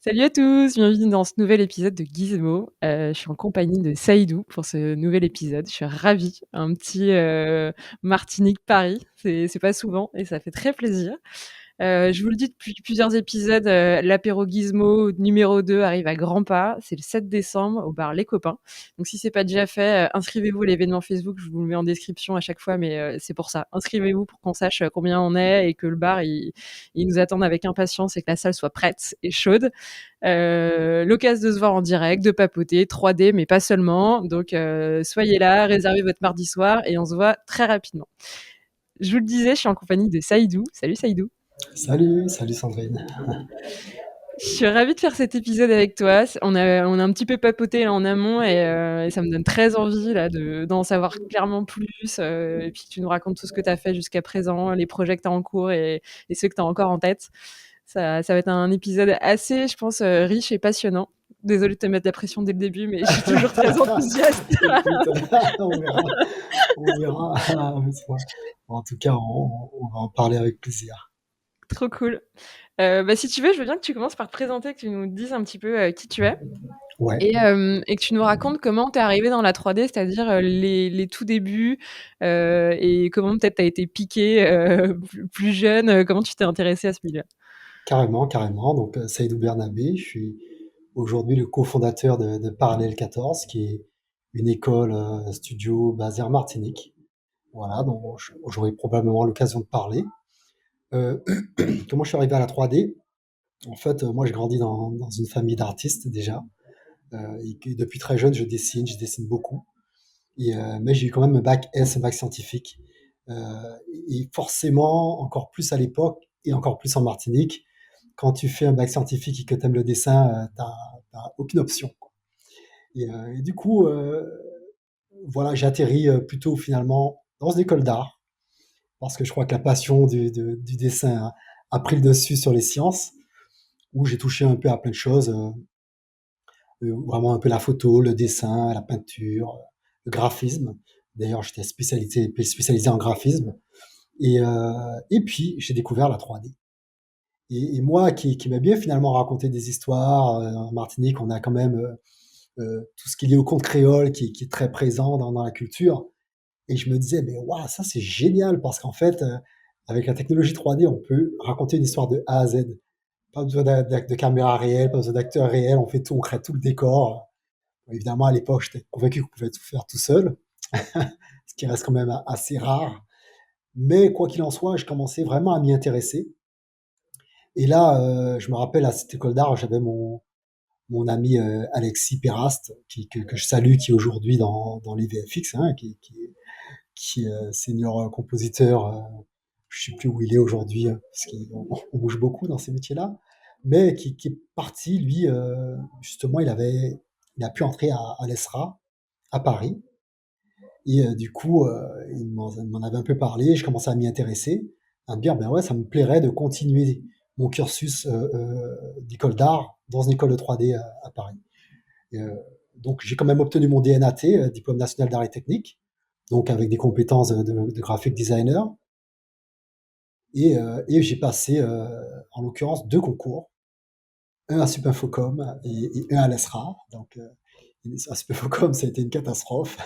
Salut à tous, bienvenue dans ce nouvel épisode de Gizmo. Je suis en compagnie de Saïdou pour ce nouvel épisode. Je suis ravie, un petit, Martinique-Paris, c'est pas souvent et ça fait très plaisir. Je vous le dis depuis plusieurs épisodes, l'apéro Gizmo numéro 2 arrive à grands pas. C'est le 7 décembre au bar Les Copains. Donc si c'est pas déjà fait, inscrivez-vous à l'événement Facebook, je vous le mets en description à chaque fois, mais c'est pour ça. Inscrivez-vous pour qu'on sache combien on est et que le bar, il nous attende avec impatience et que la salle soit prête et chaude. L'occasion de se voir en direct, de papoter, 3D, mais pas seulement. Donc soyez là, réservez votre mardi soir et on se voit très rapidement. Je vous le disais, je suis en compagnie de Saïdou. Salut Saïdou. Salut, salut Sandrine. Je suis ravie de faire cet épisode avec toi. On a un petit peu papoté là en amont et ça me donne très envie là d'en savoir clairement plus. Et puis tu nous racontes tout ce que tu as fait jusqu'à présent, les projets que tu as en cours et ceux que tu as encore en tête. Ça va être un épisode assez, je pense, riche et passionnant. Désolée de te mettre la pression dès le début, mais je suis toujours très enthousiaste. Écoute, on verra, on verra. En tout cas, on va en parler avec plaisir. Trop cool. Bah, si tu veux, je veux bien que tu commences par te présenter, que tu nous dises un petit peu qui tu es. Ouais, Et que tu nous racontes comment tu es arrivé dans la 3D, c'est-à-dire, les tout débuts, et comment peut-être tu as été piqué, plus jeune, comment tu t'es intéressé à ce milieu? carrément, carrément. Donc, Saïdou Bernabé, je suis aujourd'hui le cofondateur de Parallèle 14, qui est une école studio basée en Martinique. Voilà, dont j'aurai probablement l'occasion de parler. Euh, Comment je suis arrivé à la 3D? En fait, moi, j'ai grandi dans une famille d'artistes déjà. Et que depuis très jeune, je dessine beaucoup. Mais j'ai eu quand même un bac S, un bac scientifique. Euh, et forcément, encore plus à l'époque, et encore plus en Martinique, quand tu fais un bac scientifique et que tu aimes le dessin, t'as aucune option, quoi. Et du coup, voilà, j'ai atterri plutôt finalement dans une école d'art, parce que je crois que la passion du dessin a pris le dessus sur les sciences, où j'ai touché un peu à plein de choses, vraiment un peu la photo, le dessin, la peinture, le graphisme. D'ailleurs, j'étais spécialisé en graphisme. Et puis, j'ai découvert la 3D. Et moi, qui m'a bien finalement raconté des histoires, en Martinique, on a quand même tout ce qui est lié au conte créole qui est très présent dans la culture. Et je me disais, mais waouh, ça c'est génial parce qu'en fait, avec la technologie 3D, on peut raconter une histoire de A à Z. Pas besoin de caméra réelle, pas besoin d'acteurs réels, on fait tout, on crée tout le décor. Évidemment, à l'époque, j'étais convaincu qu'on pouvait tout faire tout seul, ce qui reste quand même assez rare. Mais quoi qu'il en soit, je commençais vraiment à m'y intéresser. Et là, je me rappelle à cette école d'art, j'avais mon ami Alexis Perrast, que je salue, qui est aujourd'hui dans les VFX, hein, qui est senior compositeur. Je sais plus où il est aujourd'hui, parce qu'on bouge beaucoup dans ces métiers-là, mais qui est parti, lui, justement, il a pu entrer à l'ESRA, à Paris. Du coup, il m'en avait un peu parlé, je commençais à m'y intéresser, à me dire, ben ouais, ça me plairait de continuer mon cursus d'école d'art dans une école de 3D à Paris. Et, donc, j'ai quand même obtenu mon DNAT, diplôme national d'art et technique, donc avec des compétences de graphic designer. Et j'ai passé, en l'occurrence, deux concours, un à Supinfocom et un à l'ESRA. Donc, à Supinfocom, ça a été une catastrophe.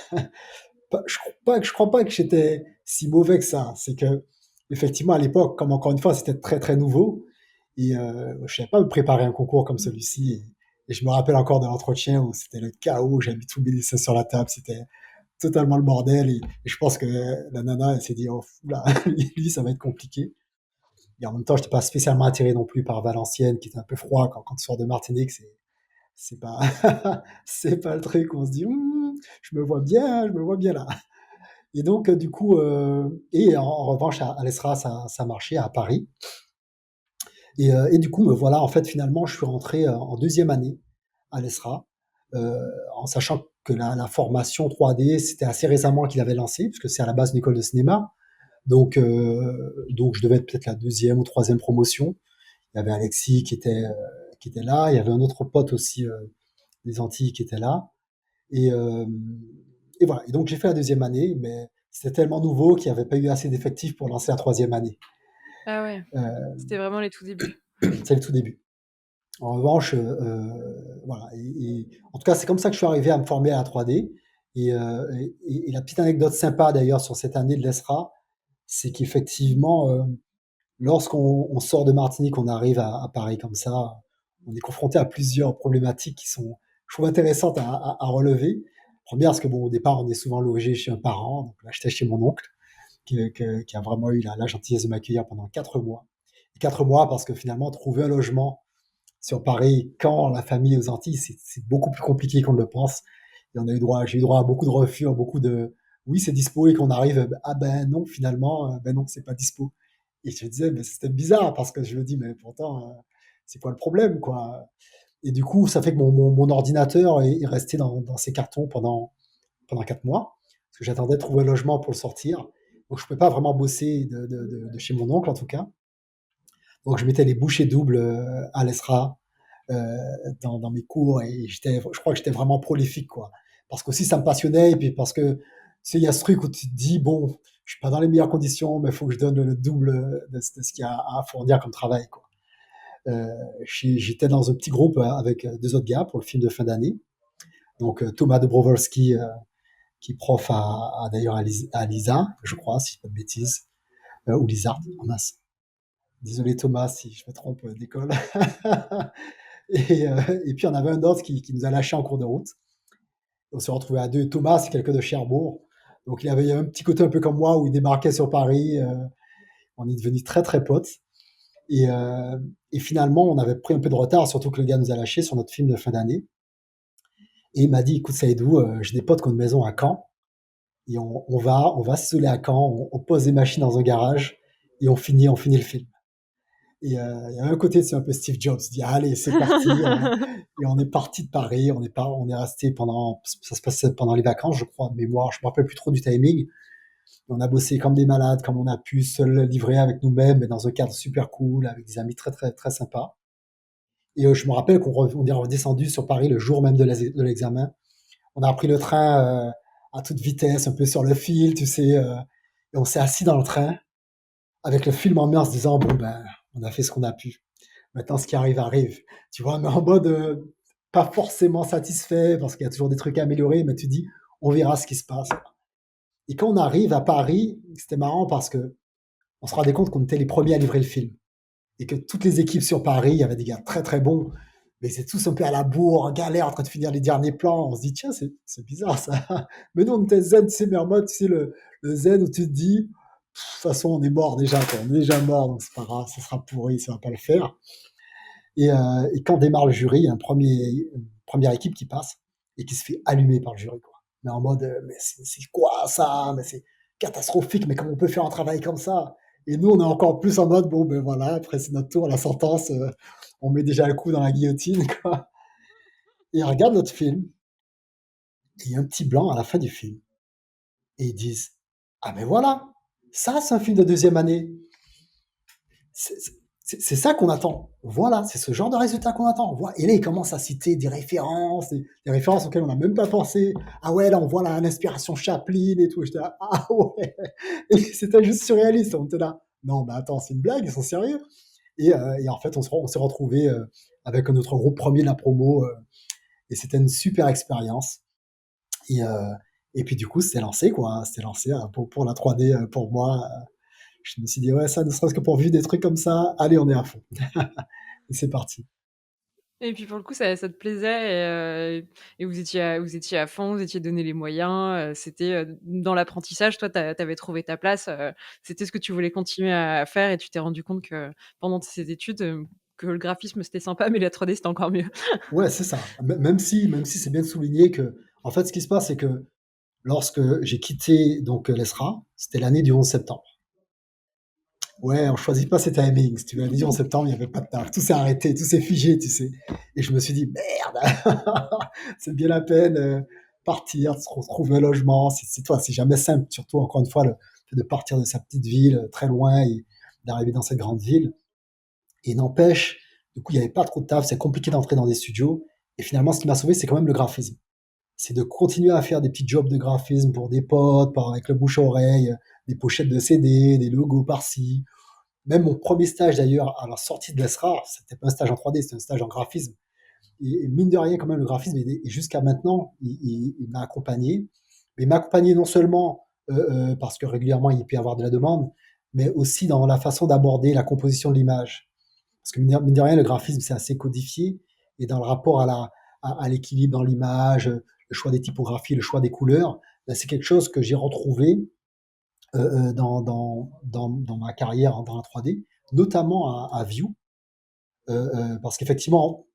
Je crois pas que j'étais si mauvais que ça. C'est que, effectivement, à l'époque, comme encore une fois, c'était très très nouveau, je savais pas me préparer un concours comme celui-ci. Et je me rappelle encore de l'entretien où c'était le chaos. J'avais mis tous mes dessins sur la table. C'était totalement le bordel. Et je pense que la nana, elle s'est dit, oh, là, lui, ça va être compliqué. Et en même temps, je n'étais pas spécialement attiré non plus par Valenciennes, qui était un peu froid quand tu sors de Martinique. C'est pas, c'est pas le truc où on se dit, je me vois bien là. Et donc, du coup, en revanche, à l'ESRA, ça marchait à Paris. Et du coup, me voilà, en fait, finalement, je suis rentré en deuxième année à l'ESRA, en sachant que la formation 3D, c'était assez récemment qu'il avait lancé, puisque c'est à la base une école de cinéma. Donc je devais être peut-être la deuxième ou troisième promotion. Il y avait Alexis qui était là, il y avait un autre pote aussi des Antilles qui était là. Et, euh, et voilà. Et donc j'ai fait la deuxième année, mais c'était tellement nouveau qu'il n'y avait pas eu assez d'effectifs pour lancer la troisième année. Ah ouais, Euh, c'était vraiment les tout débuts. c'est le tout début. En revanche, voilà en tout cas, c'est comme ça que je suis arrivé à me former à la 3D et la petite anecdote sympa d'ailleurs sur cette année de l'ESRA, c'est qu'effectivement, lorsqu'on sort de Martinique, on arrive à Paris comme ça, on est confronté à plusieurs problématiques qui sont, je trouve, intéressantes à relever. Première, parce que bon, au départ, on est souvent logé chez un parent, donc là, j'étais chez mon oncle, qui a vraiment eu la gentillesse de m'accueillir pendant 4 mois. Et 4 mois parce que finalement, trouver un logement sur Paris quand la famille est aux Antilles, c'est beaucoup plus compliqué qu'on ne le pense. Et j'ai eu droit à beaucoup de refus, à beaucoup de oui, c'est dispo et qu'on arrive, ah ben non, finalement, ben non, c'est pas dispo. Et je me disais, mais c'était bizarre parce que je me dis, mais pourtant, c'est quoi le problème, quoi? Et du coup, ça fait que mon ordinateur est resté dans ses cartons pendant 4 mois, parce que j'attendais de trouver un logement pour le sortir. Donc, je ne pouvais pas vraiment bosser de chez mon oncle, en tout cas. Donc, je mettais les bouchées doubles à l'ESRA dans mes cours et je crois que j'étais vraiment prolifique, quoi. Parce que aussi, ça me passionnait et puis parce que, tu sais, il y a ce truc où tu te dis, bon, je suis pas dans les meilleures conditions, mais il faut que je donne le double de ce qu'il y a à fournir comme travail, quoi. Euh, J'étais dans un petit groupe avec deux autres gars pour le film de fin d'année. Donc, Thomas Dobrovolski, qui est prof d'ailleurs à l'ISA, je crois, si je ne dis pas de bêtises, ou l'ISART, en masse. Désolé Thomas si je me trompe d'école. Et puis on avait un autre qui nous a lâché en cours de route. On s'est retrouvé à deux. Thomas, c'est quelqu'un de Cherbourg. Donc il avait un petit côté un peu comme moi où il débarquait sur Paris. On est devenus très très potes. Et, euh, et finalement, on avait pris un peu de retard, surtout que le gars nous a lâché sur notre film de fin d'année. Et il m'a dit, écoute Saïdou, j'ai des potes qui ont une maison à Caen. Et on va s'isoler à Caen. On pose des machines dans un garage et on finit le film. Et il y a un côté, c'est un peu Steve Jobs, dit allez, c'est parti. Et on est parti de Paris, on est resté ça se passait pendant les vacances, je crois, de mémoire, je me rappelle plus trop du timing. On a bossé comme des malades, comme on a pu, se livrer avec nous-mêmes, mais dans un cadre super cool, avec des amis très très très sympas. Et je me rappelle on est redescendu sur Paris le jour même de l'examen. On a pris le train à toute vitesse, un peu sur le fil, tu sais, et on s'est assis dans le train avec le film en main en se disant bon ben, on a fait ce qu'on a pu. Maintenant, ce qui arrive, arrive. Tu vois, mais en mode pas forcément satisfait parce qu'il y a toujours des trucs à améliorer, mais tu dis, on verra ce qui se passe. Et quand on arrive à Paris, c'était marrant parce que on se rendait compte qu'on était les premiers à livrer le film et que toutes les équipes sur Paris, il y avait des gars très très bons, mais c'est tous un peu à la bourre, en galère, en train de finir les derniers plans. On se dit, tiens, c'est bizarre ça. Mais nous, on était zen, tu sais, mais en mode, tu sais, le zen où tu te dis, de toute façon, on est mort déjà, quoi. On est déjà mort, donc c'est pas grave, ça sera pourri, ça va pas le faire. Et quand démarre le jury, il y a une première équipe qui passe et qui se fait allumer par le jury, quoi. Mais en mode, mais c'est quoi ça? Mais c'est catastrophique, mais comment on peut faire un travail comme ça? Et nous, on est encore plus en mode, bon, ben voilà, après c'est notre tour, la sentence, on met déjà le coup dans la guillotine, quoi. Et ils regardent notre film, et il y a un petit blanc à la fin du film. Et ils disent, ah ben voilà, ça c'est un film de deuxième année. C'est ça qu'on attend. Voilà, c'est ce genre de résultat qu'on attend. Et là, il commence à citer des références auxquelles on n'a même pas pensé. Ah ouais, là, on voit l'inspiration Chaplin et tout. J'étais là, ah ouais. Et c'était juste surréaliste. On était là, non, mais attends, c'est une blague, ils sont sérieux. Et en fait, on s'est retrouvé avec notre groupe premier de la promo. Et c'était une super expérience. Et, euh, et puis, du coup, c'était lancé, quoi. C'était lancé pour la 3D, pour moi. Je me suis dit, ouais, ça, ne serait-ce que pour vivre des trucs comme ça, allez, on est à fond. Et c'est parti. Et puis pour le coup, ça te plaisait et vous étiez à fond, vous étiez donné les moyens, c'était, dans l'apprentissage, toi, tu avais trouvé ta place, c'était ce que tu voulais continuer à faire et tu t'es rendu compte que pendant ces études, que le graphisme, c'était sympa, mais la 3D, c'était encore mieux. Ouais, c'est ça. Même si c'est bien de souligner que, en fait, ce qui se passe, c'est que lorsque j'ai quitté donc l'ESRA, c'était l'année du 11 septembre. Ouais, on choisit pas ses timings. Si tu m'avais dit en septembre, il n'y avait pas de taf. Tout s'est arrêté, tout s'est figé, tu sais. Et je me suis dit, merde, c'est bien la peine partir, de se retrouver un logement. Toi, c'est jamais simple. Surtout, encore une fois, le fait de partir de sa petite ville très loin et d'arriver dans cette grande ville. Et n'empêche, du coup, il n'y avait pas trop de taf. C'est compliqué d'entrer dans des studios. Et finalement, ce qui m'a sauvé, c'est quand même le graphisme. C'est de continuer à faire des petits jobs de graphisme pour des potes, avec le bouche à oreille, des pochettes de CD, des logos par-ci, Même mon premier stage d'ailleurs à la sortie de l'ESRA, c'était pas un stage en 3D, c'était un stage en graphisme. Et mine de rien, quand même, le graphisme, et jusqu'à maintenant, il m'a accompagné. Mais il m'a accompagné non seulement parce que régulièrement, il peut y avoir de la demande, mais aussi dans la façon d'aborder la composition de l'image. Parce que mine de rien, le graphisme, c'est assez codifié. Et dans le rapport à l'équilibre dans l'image, le choix des typographies, le choix des couleurs, ben, c'est quelque chose que j'ai retrouvé dans ma carrière dans la 3D, notamment à Vue. Parce qu'effectivement,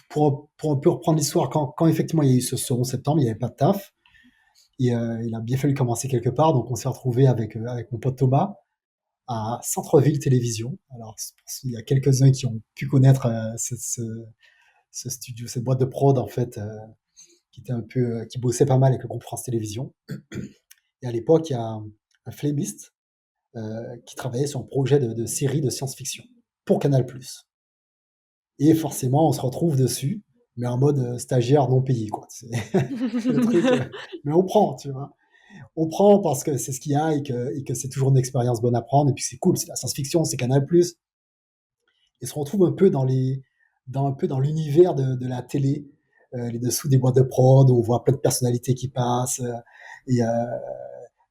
pour un peu reprendre l'histoire, quand effectivement il y a eu ce 11 septembre, il n'y avait pas de taf. Et il a bien fallu commencer quelque part. Donc on s'est retrouvé avec mon pote Thomas à Centre-Ville Télévision. Alors il y a quelques-uns qui ont pu connaître ce studio, cette boîte de prod en fait, qui était un peu, qui bossait pas mal avec le groupe France Télévisions. Et à l'époque, il y a un flémiste qui travaillait sur un projet de série de science-fiction pour Canal+. Et forcément, on se retrouve dessus, mais en mode stagiaire non payé, quoi. C'est le truc, mais on prend, tu vois. On prend parce que c'est ce qu'il y a et que c'est toujours une expérience bonne à prendre. Et puis c'est cool, c'est la science-fiction, c'est Canal+. Et se retrouve un peu un peu dans l'univers de la télé, les dessous des boîtes de prod, où on voit plein de personnalités qui passent, et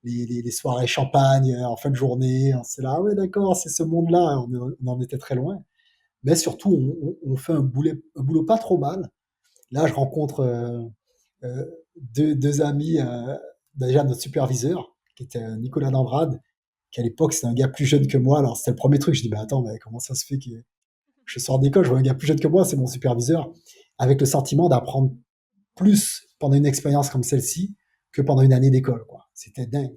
les soirées champagne en fin de journée. C'est là, ah ouais, d'accord, c'est ce monde-là. On en était très loin. Mais surtout, on fait un boulot pas trop mal. Là, je rencontre deux amis, déjà notre superviseur, qui était Nicolas Dandrade, qui à l'époque, c'était un gars plus jeune que moi. Alors, c'était le premier truc. Je dis, bah attends, mais comment ça se fait que je sors d'école, je vois un gars plus jeune que moi, c'est mon superviseur, avec le sentiment d'apprendre plus pendant une expérience comme celle-ci que pendant une année d'école, quoi. C'était dingue.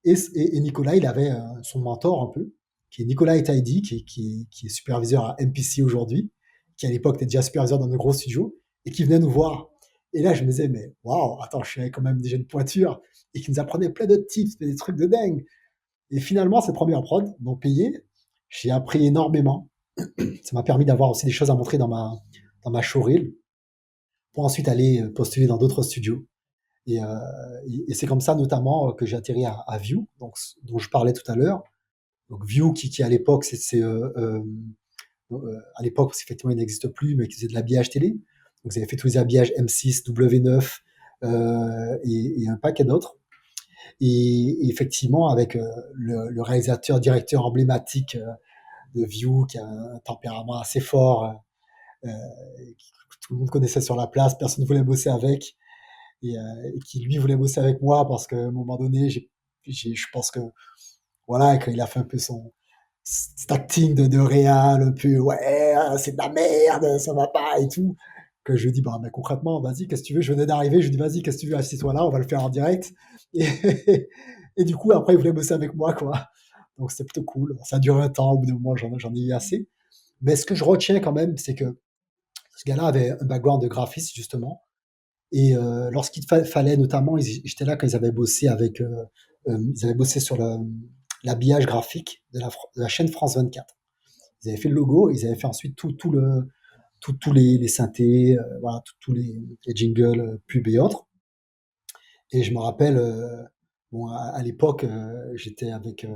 Et Nicolas, il avait son mentor un peu, qui est Nicolas Etaidi, qui est superviseur à MPC aujourd'hui, qui à l'époque était déjà superviseur dans de gros studios, et qui venait nous voir. Et là, je me disais, mais waouh, attends, je suis quand même déjà une pointure, et qui nous apprenait plein de tips, des trucs de dingue. Et finalement, cette première prod m'ont payé. J'ai appris énormément. Ça m'a permis d'avoir aussi des choses à montrer dans ma showreel, pour ensuite aller postuler dans d'autres studios. Et, euh, et c'est comme ça notamment que j'ai atterri à Vue, donc, dont je parlais tout à l'heure. Donc Vue qui à l'époque, à l'époque, parce qu'effectivement il n'existe plus, mais qui faisait de l'habillage télé. Donc ils avaient fait tous les habillages M6, W9 et un paquet d'autres. Et effectivement, avec le réalisateur, directeur emblématique de Vue, qui a un tempérament assez fort, euh, que tout le monde connaissait sur la place, personne ne voulait bosser avec, et qui lui voulait bosser avec moi parce qu'à un moment donné, je pense que voilà, quand il a fait un peu cet acting de réal, un peu ouais, c'est de la merde, ça va pas et tout, que je lui dis bah mais concrètement, vas-y, qu'est-ce que tu veux, je venais d'arriver, je lui dis vas-y, qu'est-ce que tu veux, assieds-toi là, on va le faire en direct. Et, et du coup après il voulait bosser avec moi quoi. Donc c'était plutôt cool. Ça a duré un temps, au bout d'un moment j'en ai eu assez. Mais ce que je retiens quand même, c'est que ce gars-là avait un background de graphiste justement. Et lorsqu'il fallait, notamment, j'étais là quand ils avaient bossé ils avaient bossé sur l'habillage graphique de la chaîne France 24. Ils avaient fait le logo, ils avaient fait ensuite tous les synthés, voilà, tous les jingles, pubs et autres. Et je me rappelle, bon, à l'époque, j'étais avec,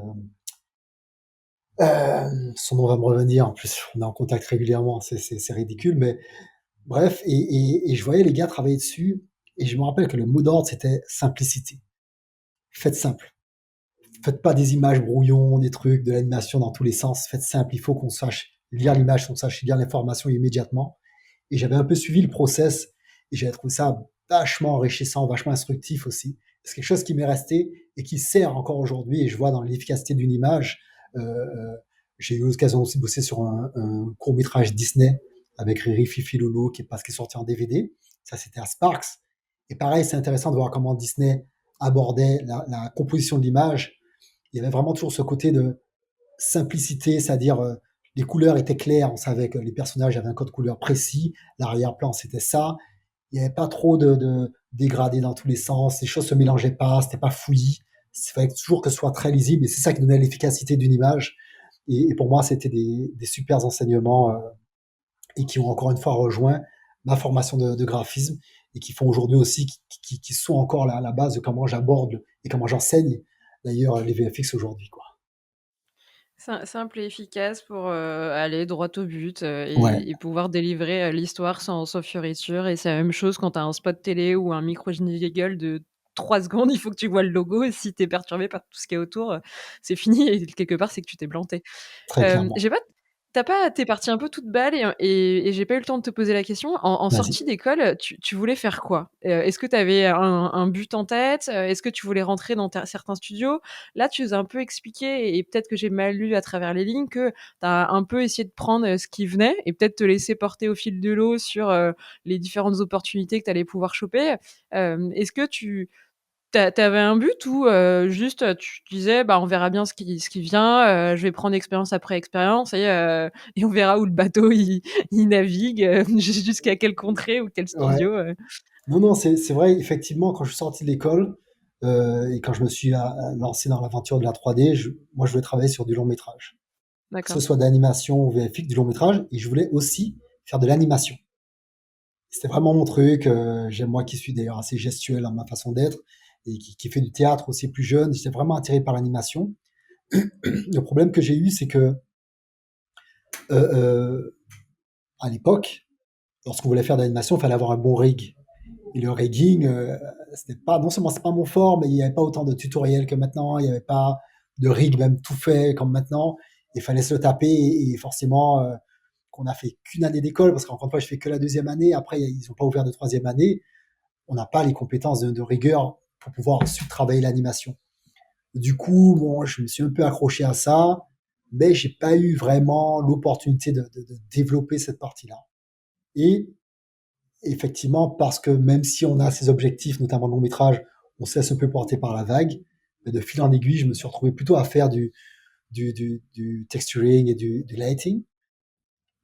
son nom va me revenir, en plus on est en contact régulièrement, c'est ridicule, mais bref, et je voyais les gars travailler dessus, et je me rappelle que le mot d'ordre, c'était simplicité. Faites simple. Faites pas des images brouillons, des trucs, de l'animation dans tous les sens. Faites simple. Il faut qu'on sache lire l'image, qu'on sache lire l'information immédiatement. Et j'avais un peu suivi le process, et j'avais trouvé ça vachement enrichissant, vachement instructif aussi. C'est quelque chose qui m'est resté et qui sert encore aujourd'hui, et je vois dans l'efficacité d'une image. J'ai eu l'occasion aussi de bosser sur un court métrage Disney avec Riri, Fifi, Loulou, qui est sorti en DVD. Ça, c'était à Sparks. Et pareil, c'est intéressant de voir comment Disney abordait la composition de l'image. Il y avait vraiment toujours ce côté de simplicité, c'est-à-dire les couleurs étaient claires, on savait que les personnages avaient un code couleur précis, l'arrière-plan c'était ça, il n'y avait pas trop de dégradés dans tous les sens, les choses se mélangeaient pas, c'était pas fouillis, il fallait toujours que ce soit très lisible, et c'est ça qui donnait l'efficacité d'une image. Et pour moi, c'était des super enseignements et qui ont encore une fois rejoint ma formation de graphisme et qui font aujourd'hui aussi, qui sont encore la base de comment j'aborde et comment j'enseigne d'ailleurs les VFX aujourd'hui, quoi. Simple et efficace pour, aller droit au but, Ouais, et pouvoir délivrer, l'histoire sans fioriture et c'est la même chose quand tu as un spot télé ou un micro jingle de 3 secondes, il faut que tu vois le logo et si tu es perturbé par tout ce qui est autour, c'est fini et quelque part, c'est que tu t'es planté. très clairement. J'ai pas tu es partie un peu toute balle et j'ai pas eu le temps de te poser la question. En Vas-y. sortie d'école, tu voulais faire quoi? Est-ce que tu avais un but en tête? Est-ce que tu voulais rentrer dans certains studios? Là, tu nous as un peu expliqué et peut-être que j'ai mal lu à travers les lignes que tu as un peu essayé de prendre, ce qui venait et peut-être te laisser porter au fil de l'eau sur, les différentes opportunités que tu allais pouvoir choper. Est-ce que tu avais un but ou juste, tu te disais: «Bah, on verra bien ce qui vient, je vais prendre expérience après expérience et on verra où le bateau il navigue, jusqu'à quelle contrée ou quel Ouais. studio?» Non, non, c'est vrai, effectivement, quand je suis sorti de l'école, et quand je me suis lancé dans l'aventure de la 3D, moi, je voulais travailler sur du long métrage. Que ce D'accord, soit d'animation ou VFX, du long métrage, et je voulais aussi faire de l'animation. C'était vraiment mon truc. J'aime, moi qui suis d'ailleurs assez gestuel dans ma façon d'être et qui fait du théâtre aussi plus jeune, j'étais vraiment attiré par l'animation. Le problème que j'ai eu, c'est que euh, à l'époque, lorsqu'on voulait faire de l'animation, il fallait avoir un bon rig. Et le rigging, c'était pas, non seulement c'est pas mon fort, mais il n'y avait pas autant de tutoriels que maintenant, il n'y avait pas de rig même tout fait comme maintenant. Il fallait se le taper et forcément, qu'on a fait qu'une année d'école, parce qu'encore une fois, je fais que la deuxième année. Après, ils n'ont pas ouvert de troisième année. On n'a pas les compétences de rigueur pour pouvoir ensuite travailler l'animation. Du coup, bon, je me suis un peu accroché à ça, mais j'ai pas eu vraiment l'opportunité de développer cette partie-là. Et effectivement, parce que même si on a ces objectifs, notamment le long métrage, on se laisse un peu porter par la vague, mais de fil en aiguille, je me suis retrouvé plutôt à faire du texturing et du lighting,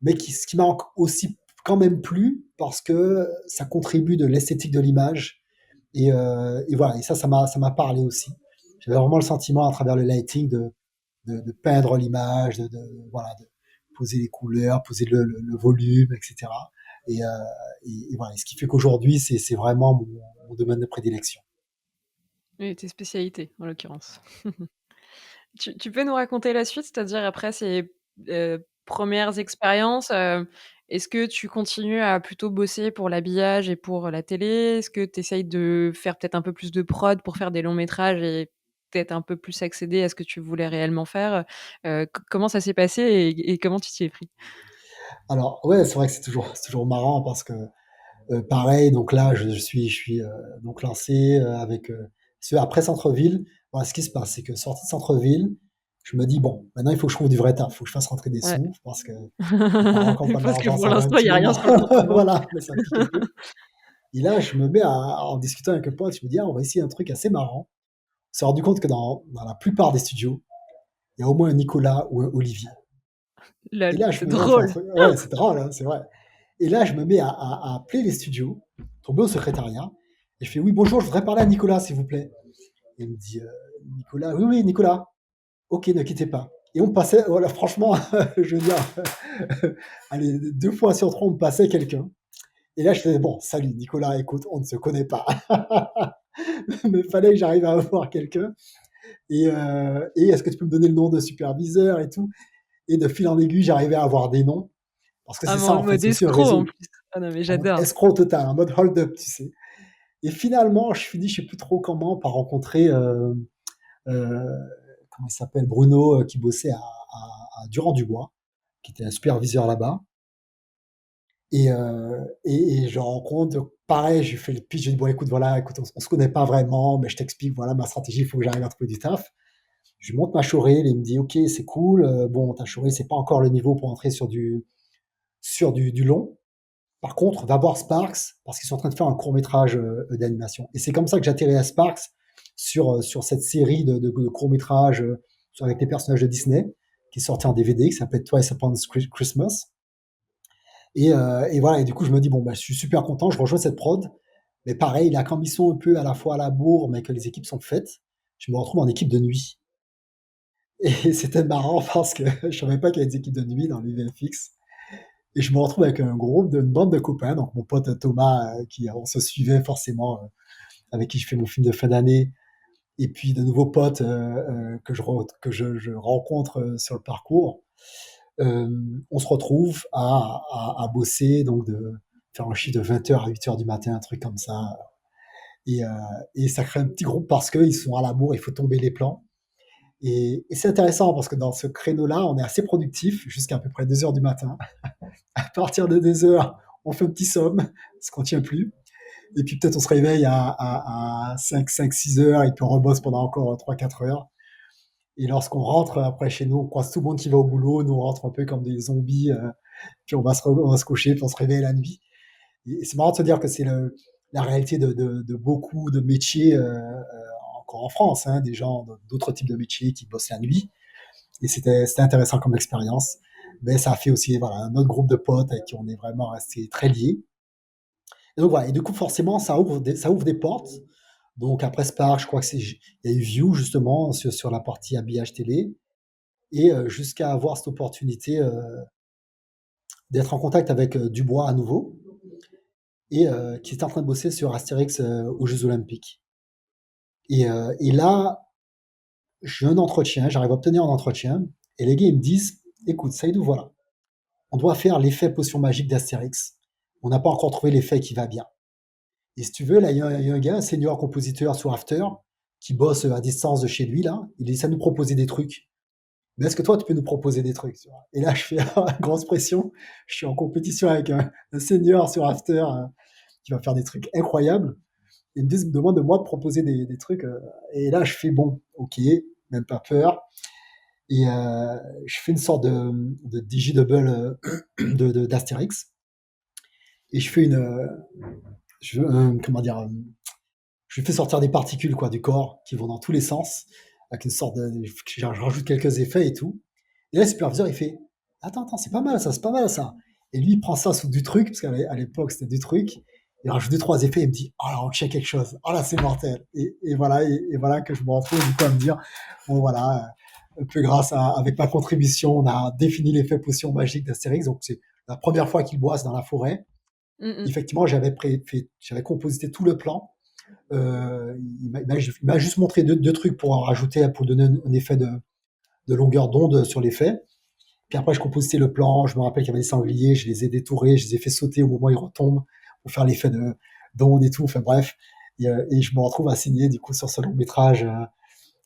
mais ce qui m'a aussi quand même plu parce que ça contribue de l'esthétique de l'image et voilà, et ça m'a parlé aussi. J'avais vraiment le sentiment à travers le lighting de peindre l'image, voilà, de poser les couleurs, poser le volume, etc. Et, euh, et voilà, et ce qui fait qu'aujourd'hui, c'est vraiment mon domaine de prédilection. et tes spécialités en l'occurrence. Tu peux nous raconter la suite? C'est-à-dire après ces, 1ères expériences, est-ce que tu continues à plutôt bosser pour l'habillage et pour la télé? Est-ce que tu essayes de faire peut-être un peu plus de prod pour faire des longs métrages et peut-être un peu plus accéder à ce que tu voulais réellement faire? Comment ça s'est passé et comment tu t'y es pris? Alors ouais, c'est vrai que c'est toujours marrant parce que pareil, donc là, je suis donc lancé avec après centre-ville. Voilà, ce qui se passe, c'est que sorti de centre-ville, je me dis bon, maintenant il faut que je trouve du vrai taf, il faut que je fasse rentrer des Ouais. sous parce que mes parents quand pas Parce que d'argent, pour ça va un l'instant, il petit y a rien moment. sur le compte en banque. Voilà, là, ça pique un peu. Et là, je me mets en discutant avec un pote, je me dis ah, on va essayer un truc assez marrant. On s'est rendu compte que dans la plupart des studios, il y a au moins un Nicolas ou un Olivier. Et Lol, là, je c'est me mets à faire un drôle. truc. Ouais, c'est drôle, hein, c'est vrai. Et là, je me mets à appeler les studios, tomber au secrétariat, et je fais oui, bonjour, je voudrais parler à Nicolas, s'il vous plaît. Et il me dit Nicolas, oui, oui, Nicolas. Ok, ne quittez pas. Et on passait, voilà, franchement, je veux dire, allez, 2 fois sur 3, on me passait quelqu'un. Et là, je faisais bon, salut Nicolas, écoute, on ne se connaît pas. Mais il fallait que j'arrive à avoir quelqu'un. Et est-ce que tu peux me donner le nom de superviseur et tout. Et de fil en aiguille, j'arrivais à avoir des noms. Parce que Ah c'est mais ça, en en fait, mode c'est aussi un escroc en réseau. plus. Ah non mais En mode j'adore. escroc total, en mode hold-up, tu sais. Et finalement, je finis, je sais plus trop comment, par rencontrer, comment il s'appelle, Bruno, qui bossait à Durand-du-Bois, qui était un superviseur là-bas. Et je rencontre, pareil, je lui fais le pitch, je dis, bon, écoute, voilà, écoute, on se connaît pas vraiment, mais je t'explique, voilà, ma stratégie, il faut que j'arrive à trouver du taf. Je lui montre ma showreel, et il me dit, ok, c'est cool, bon, ta showreel, c'est pas encore le niveau pour entrer sur du long. Par contre, va voir Sparks, parce qu'ils sont en train de faire un court-métrage d'animation. Et c'est comme ça que j'atterris à Sparks sur cette série de courts-métrages avec les personnages de Disney, qui est sorti en DVD, qui s'appelle Twice Upon Christmas. Et voilà, et du coup, je me dis, bon, bah, je suis super content, je rejoins cette prod. Mais pareil, là, quand ils sont un peu à la fois à la bourre, mais que les équipes sont faites, je me retrouve en équipe de nuit. Et c'était marrant parce que je savais pas qu'il y avait des équipes de nuit dans les VFX. Et je me retrouve avec un groupe, une bande de copains, donc mon pote Thomas, qui on se suivait forcément, avec qui je fais mon film de fin d'année, et puis de nouveaux potes que je rencontre sur le parcours. On se retrouve à bosser, donc de faire un chiffre de 20h à 8h du matin, un truc comme ça. Et, euh, et ça crée un petit groupe parce qu'ils sont à la bourre, il faut tomber les plans. Et c'est intéressant parce que dans ce créneau-là, on est assez productif jusqu'à peu près 2h du matin. À partir de 2h, on fait un petit somme, parce qu'on tient plus. Et puis peut-être on se réveille à 5-6 heures et puis on rebosse pendant encore 3-4 heures. Et lorsqu'on rentre après chez nous, on croise tout le monde qui va au boulot, nous on rentre un peu comme des zombies, puis on va se coucher, puis on se réveille la nuit. Et c'est marrant de se dire que c'est la réalité de beaucoup de métiers, encore en France, hein, des gens d'autres types de métiers qui bossent la nuit. Et c'était intéressant comme expérience. Mais ça a fait aussi voilà, un autre groupe de potes avec qui on est vraiment resté très liés. Et donc voilà, et du coup forcément ça ouvre des portes. Donc après Spark, je crois que il y a eu View justement sur la partie habillage télé, et jusqu'à avoir cette opportunité d'être en contact avec Dubois à nouveau, et qui était en train de bosser sur Astérix aux Jeux Olympiques. Et là, j'ai un entretien, j'arrive à obtenir un entretien, et les gars ils me disent, écoute Saïdou, voilà, on doit faire l'effet potion magique d'Astérix. On n'a pas encore trouvé l'effet qui va bien. Et si tu veux, là, il y a un gars, un senior compositeur sur After, qui bosse à distance de chez lui, là. Il essaie de nous proposer des trucs. Mais est-ce que toi, tu peux nous proposer des trucs, tu vois? Et là, je fais grosse pression. Je suis en compétition avec un senior sur After qui va faire des trucs incroyables. Et me demande de moi de proposer des trucs. Et là, je fais bon, ok, même pas peur. Et je fais une sorte de digi-double d'Astérix. Et je fais comment dire, je fais sortir des particules quoi, du corps qui vont dans tous les sens, avec une sorte de. Je rajoute quelques effets et tout. Et là, le superviseur, il fait attends, c'est pas mal ça, c'est pas mal ça. Et lui, il prend ça sous du truc, parce qu'à l'époque, c'était du truc. Il rajoute deux, trois effets et me dit oh là, on check quelque chose. Oh là, c'est mortel. Et voilà que je me retrouve du coup à me dire bon, voilà, un peu avec ma contribution, on a défini l'effet potion magique d'Astérix. Donc, c'est la première fois qu'il boisse dans la forêt. Mmh mh. Effectivement, j'avais composité tout le plan. Il m'a juste montré deux trucs pour en rajouter, pour donner un effet de longueur d'onde sur l'effet. Puis après, je compositais le plan. Je me rappelle qu'il y avait des sangliers, je les ai détourés, je les ai fait sauter au moment où ils retombent pour faire l'effet d'onde et tout. Enfin bref. Et je me retrouve à signer du coup sur ce long métrage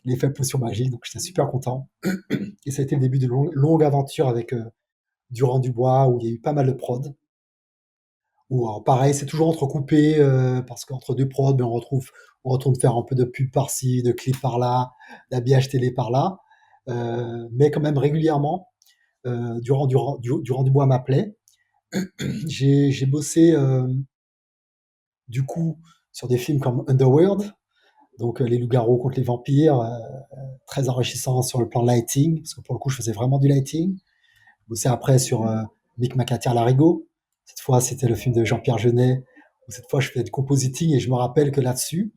l'effet potion magique. Donc j'étais super content. Et ça a été le début d'une longue aventure avec Durand Dubois où il y a eu pas mal de prod. Ou alors pareil, c'est toujours entrecoupé parce qu'entre deux prods, ben, on retourne faire un peu de pub par-ci, de clip par-là, d'habillage télé par-là, mais quand même régulièrement. Durand Dubois m'appelait. J'ai bossé du coup sur des films comme Underworld, donc les loups-garous contre les vampires, très enrichissant sur le plan lighting, parce que pour le coup je faisais vraiment du lighting. J'ai bossé après sur Mick McAteer Larigot. Cette fois c'était le film de Jean-Pierre Jeunet. Cette fois je faisais du compositing, et je me rappelle que là-dessus,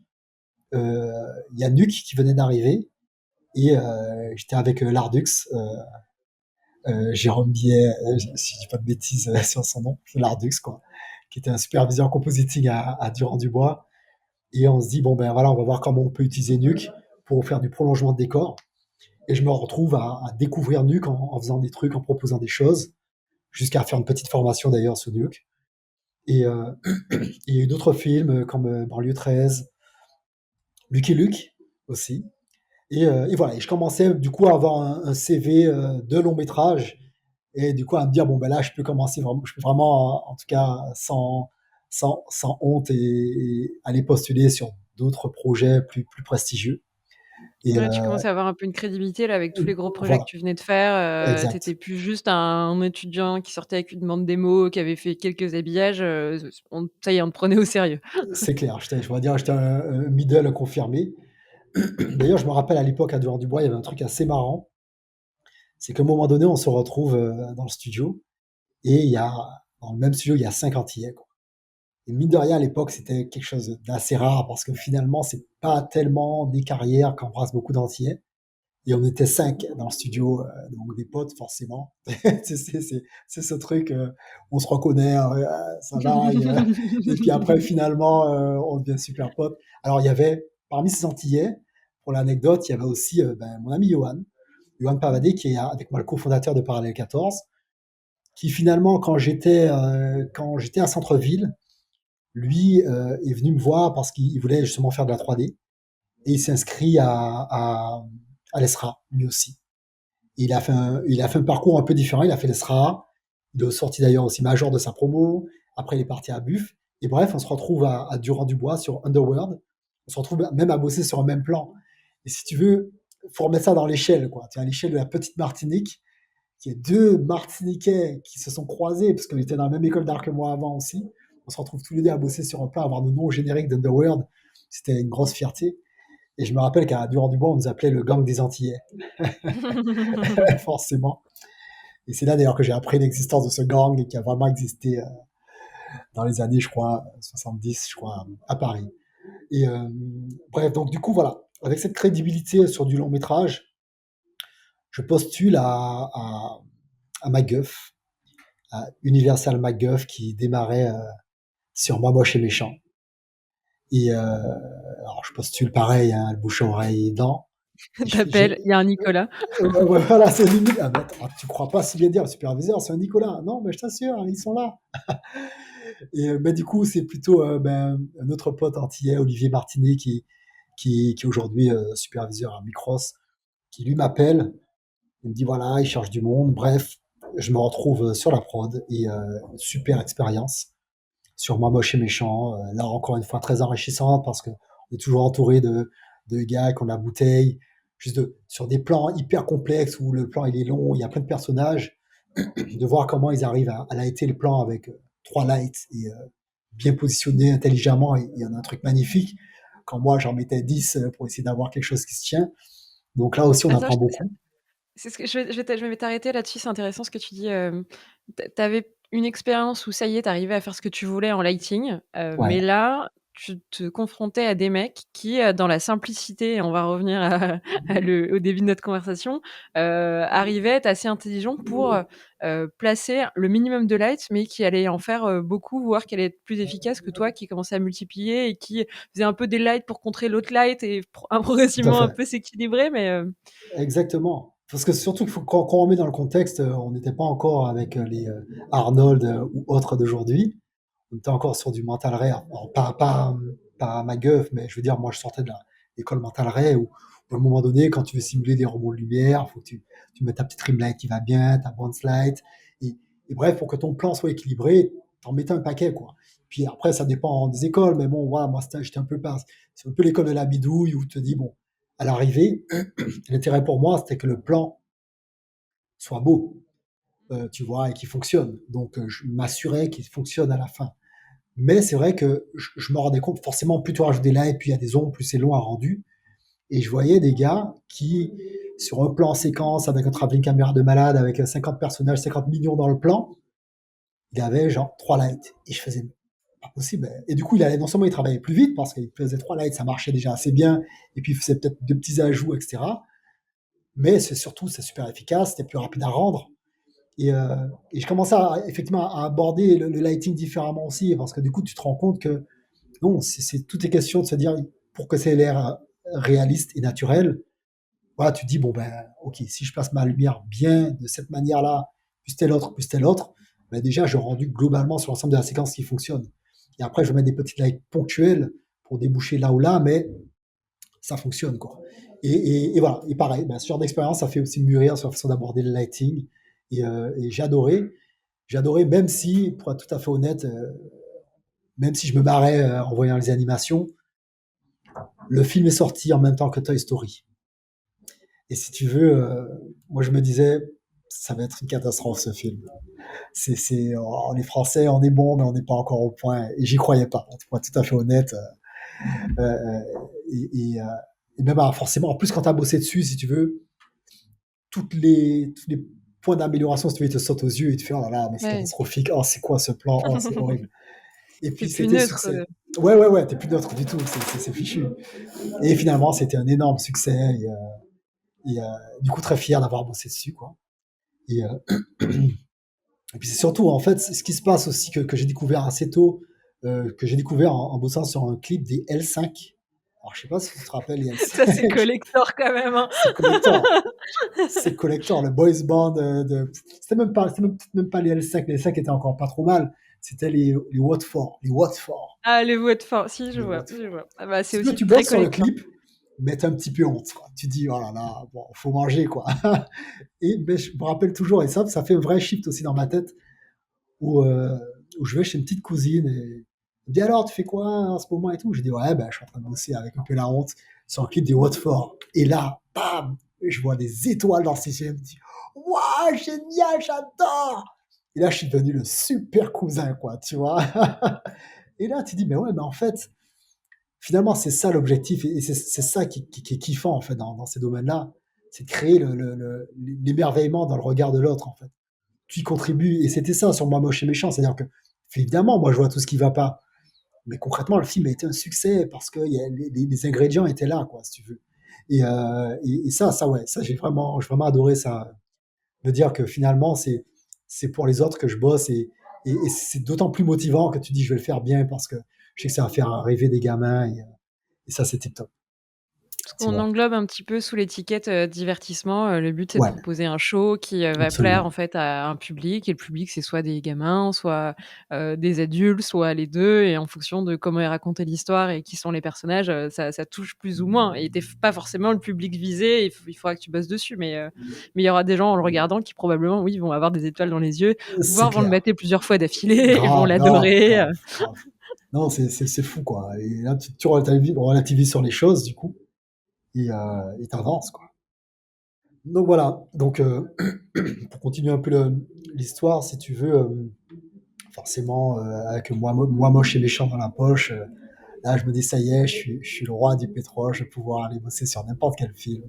il y a Nuke qui venait d'arriver, et j'étais avec Lardux, Jérôme Billet, si je dis pas de bêtises sur son nom, Lardux, quoi, qui était un superviseur compositing à Durand-Dubois. Et on se dit, bon, ben voilà, on va voir comment on peut utiliser Nuke pour faire du prolongement de décor. Et je me retrouve à découvrir Nuke en faisant des trucs, en proposant des choses, jusqu'à faire une petite formation d'ailleurs sur Nuke. Et il y a eu d'autres films comme Banlieue 13, Lucky Luke aussi. Et voilà, et je commençais du coup à avoir un CV de long métrage, et du coup à me dire bon ben là je peux commencer vraiment, je peux vraiment en tout cas sans honte, et aller postuler sur d'autres projets plus prestigieux. Et Ouais, tu commences à avoir un peu une crédibilité là avec tous les gros projets que voilà, tu venais de faire, tu exact. étais plus juste un étudiant qui sortait avec une bande démo, qui avait fait quelques habillages, ça y est, on te prenait au sérieux. C'est clair, je vais dire, j'étais un middle confirmé. D'ailleurs, je me rappelle à l'époque à Dehors du Bois, il y avait un truc assez marrant, c'est qu'à un moment donné, on se retrouve dans le studio, et il y a, dans le même studio, il y a 5 Antillais, quoi. Et mine de rien, à l'époque, c'était quelque chose d'assez rare parce que finalement, c'est pas tellement des carrières qu'embrassent beaucoup d'Antillais. Et on était 5 dans le studio, donc des potes forcément. C'est ce truc, on se reconnaît, ça va. Et puis après, finalement, on devient super potes. Alors, il y avait, parmi ces Antillais, pour l'anecdote, il y avait aussi mon ami Johan Pavadé, qui est avec moi le cofondateur de Parallèle 14, qui finalement, quand j'étais à Centre-Ville, lui est venu me voir parce qu'il voulait justement faire de la 3D et il s'est inscrit à l'ESRA, lui aussi. Et il a fait un parcours un peu différent. Il a fait l'ESRA. Il est sorti d'ailleurs aussi major de sa promo. Après, il est parti à Buff. Et bref, on se retrouve à Durand-du-Bois sur Underworld. On se retrouve même à bosser sur un même plan. Et si tu veux, faut remettre ça dans l'échelle, quoi. Tu es à l'échelle de la petite Martinique, qui est deux Martiniquais qui se sont croisés, parce qu'on était dans la même école d'art que moi avant aussi. On se retrouve tous les deux à bosser sur un plan, à avoir nos noms génériques d'Underworld. C'était une grosse fierté. Et je me rappelle qu'à Durand-du-Bois, on nous appelait le gang des Antillais, forcément. Et c'est là d'ailleurs que j'ai appris l'existence de ce gang qui a vraiment existé dans les années, je crois, 70, je crois, à Paris. Et bref, donc du coup, voilà, avec cette crédibilité sur du long métrage, je postule à MacGuff, à Universal MacGuff, qui démarrait sur Moi Moche et Méchant. Et alors, je postule pareil, hein, le bouche à oreille dents. T'appelles, il y a un Nicolas. Ouais, voilà, c'est limite. Ah, mais attends, tu crois pas si bien dire, le superviseur, c'est un Nicolas. Non, mais je t'assure, ils sont là. Et du coup, c'est plutôt un autre pote antillais, Olivier Martinet, qui est aujourd'hui superviseur à Micros, qui lui m'appelle. Il me dit voilà, il cherche du monde. Bref, je me retrouve sur la prod et super expérience sur Moi Moche et Méchant. Là, encore une fois, très enrichissante parce qu'on est toujours entouré de gars qui ont la bouteille, sur des plans hyper complexes où le plan il est long, il y a plein de personnages, de voir comment ils arrivent à lighter le plan avec trois lights et bien positionnés intelligemment. Et il y en a un truc magnifique. Quand moi, j'en mettais 10 pour essayer d'avoir quelque chose qui se tient. Donc là aussi, on Attends, apprend beaucoup. c'est ce que je vais t'arrêter là-dessus, c'est intéressant ce que tu dis, tu avais une expérience où ça y est, tu arrivais à faire ce que tu voulais en lighting, mais Ouais, là, tu te confrontais à des mecs qui, dans la simplicité et on va revenir à au début de notre conversation, arrivaient à être assez intelligents pour, placer le minimum de lights, mais qui allaient en faire, beaucoup, voire qui allaient être plus efficaces que toi qui commençais à multiplier et qui faisait un peu des lights pour contrer l'autre light et tout à progressivement un fait. peu s'équilibrer, mais Exactement. Parce que surtout, quand on remet dans le contexte, on n'était pas encore avec les Arnold ou autres d'aujourd'hui. On était encore sur du mental ray. Alors, pas à ma gueule, mais je veux dire, moi, je sortais de l'école mental ray où, à un moment donné, quand tu veux simuler des rebonds de lumière, il faut que tu mettes ta petite rim light qui va bien, ta bounce light. Et, et bref, pour que ton plan soit équilibré, t'en mettais un paquet, quoi. Puis après, ça dépend des écoles, mais bon, voilà, moi, j'étais un peu pas. C'est un peu l'école de la bidouille où tu te dis, bon, à l'arrivée, l'intérêt pour moi, c'était que le plan soit beau, tu vois, et qu'il fonctionne. Donc, je m'assurais qu'il fonctionne à la fin. Mais c'est vrai que je me rendais compte, forcément, plus tu rajoutes des lights, plus il y a des ombres, plus c'est long à rendu. Et je voyais des gars qui, sur un plan en séquence, avec un travelling caméra de malade, avec 50 personnages, 50 millions dans le plan, il avait genre 3 lights. Et je faisais, pas possible. Et du coup, non seulement il travaillait plus vite, parce qu'il faisait 3 lights, ça marchait déjà assez bien, et puis il faisait peut-être de petits ajouts, etc. Mais c'est super efficace, c'était plus rapide à rendre. Et je commençais effectivement à aborder le lighting différemment aussi, parce que du coup, tu te rends compte que non, tout est question de se dire, pour que ça ait l'air réaliste et naturel, voilà, tu te dis, bon, ben, ok, si je place ma lumière bien de cette manière-là, plus telle autre, ben déjà, j'ai rendu globalement sur l'ensemble de la séquence qui fonctionne. Et après, je vais mettre des petites lights ponctuelles pour déboucher là ou là, mais ça fonctionne, quoi. Et voilà, et pareil, ben, ce genre d'expérience, ça fait aussi mûrir sur la façon d'aborder le lighting. Et j'ai adoré, même si, pour être tout à fait honnête, même si je me barrais en voyant les animations, le film est sorti en même temps que Toy Story. Et si tu veux, moi je me disais, ça va être une catastrophe ce film. On est français, on est bon, mais on n'est pas encore au point. Et j'y croyais pas, pour être tout à fait honnête. Euh, et, et, euh, et même forcément, en plus quand tu as bossé dessus, si tu veux, tous les points d'amélioration, si tu veux, ils te sautent aux yeux et tu fais, oh là là, mais c'est ouais, catastrophique, oh c'est quoi ce plan, oh c'est horrible. Et tu puis plus c'était neutre, succès. Ouais, ouais, ouais, t'es plus neutre du tout, c'est fichu. Et finalement, c'était un énorme succès. Et du coup, très fier d'avoir bossé dessus, quoi. Et, et puis c'est surtout, en fait, ce qui se passe aussi que j'ai découvert assez tôt, que j'ai découvert en bossant sur un clip des L5, Alors, je sais pas si tu te rappelles, il y a le Ça, c'est 5, collector quand même, hein. c'est collector. C'est collector, le boys band c'était même pas les L5, les L5 étaient encore pas trop mal. C'était les Watford, les Watford, Ah, les Watford, si, je les vois, je Watford. vois. Ah bah, c'est Si tu veux, aussi tu très bosses sur le collector. clip, mais t'as un petit peu honte, quoi. Tu dis, oh là là, bon, faut manger, quoi. Et ben, je me rappelle toujours, et ça fait un vrai shift aussi dans ma tête, où, euh, où je vais chez une petite cousine et elle me dit alors, tu fais quoi en ce moment et tout. Je dis ouais, ben, je suis en train de bosser avec un peu la honte sur un clip des Watford. Et là, bam, je vois des étoiles dans ses yeux. Elle me dit waouh, génial, j'adore. Et là, je suis devenu le super cousin, quoi, tu vois. Et là, tu dis mais ouais, mais en fait, finalement, c'est ça l'objectif et c'est ça qui est kiffant en fait dans ces domaines-là, c'est de créer l'émerveillement dans le regard de l'autre en fait. Tu y contribues et c'était ça sur Moi moche et méchant, c'est-à-dire que évidemment moi je vois tout ce qui va pas, mais concrètement le film a été un succès parce que les ingrédients étaient là quoi si tu veux. Et ça ouais, ça j'ai vraiment adoré ça, de dire que finalement c'est pour les autres que je bosse et c'est d'autant plus motivant que tu dis je vais le faire bien parce que je sais que ça va faire rêver des gamins et ça c'était top. Parce Tu qu'on vois. englobe un petit peu sous l'étiquette, divertissement, le but c'est de Ouais, proposer un show qui, va plaire en absolument. fait à un public et le public c'est soit des gamins, soit, des adultes, soit les 2 et en fonction de comment est racontée l'histoire et qui sont les personnages, ça touche plus ou moins et tu es pas forcément le public visé, il faudra que tu bosses dessus mais il y aura des gens en le regardant qui probablement, oui, vont avoir des étoiles dans les yeux, C'est voire vont le clair. mater plusieurs fois d'affilée et vont Grave, grave, l'adorer, grave, grave. Non, c'est fou, quoi. Et là, tu relativises sur les choses, du coup, et t'avances, quoi. Donc voilà. Donc, pour continuer un peu l'histoire, si tu veux, forcément, avec moi moche et méchant dans la poche, là, je me dis, ça y est, je suis le roi du pétrole, je vais pouvoir aller bosser sur n'importe quel film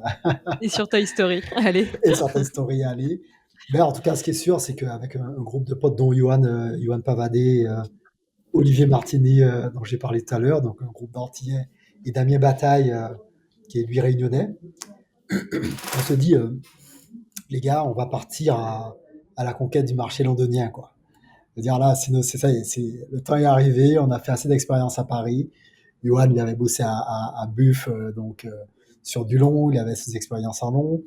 et sur Toy Story, allez. et certaines stories à aller. Mais en tout cas, ce qui est sûr, c'est qu'avec un groupe de potes, dont Johan Pavadé, Olivier Martini, dont j'ai parlé tout à l'heure, donc un groupe d'Antillais, et Damien Bataille, qui est lui réunionnais. On se dit, les gars, on va partir à la conquête du marché londonien, quoi. C'est-à-dire là, c'est ça, le temps est arrivé, on a fait assez d'expérience à Paris. Johan, il avait bossé à Buff, donc sur du long, il avait ses expériences en long.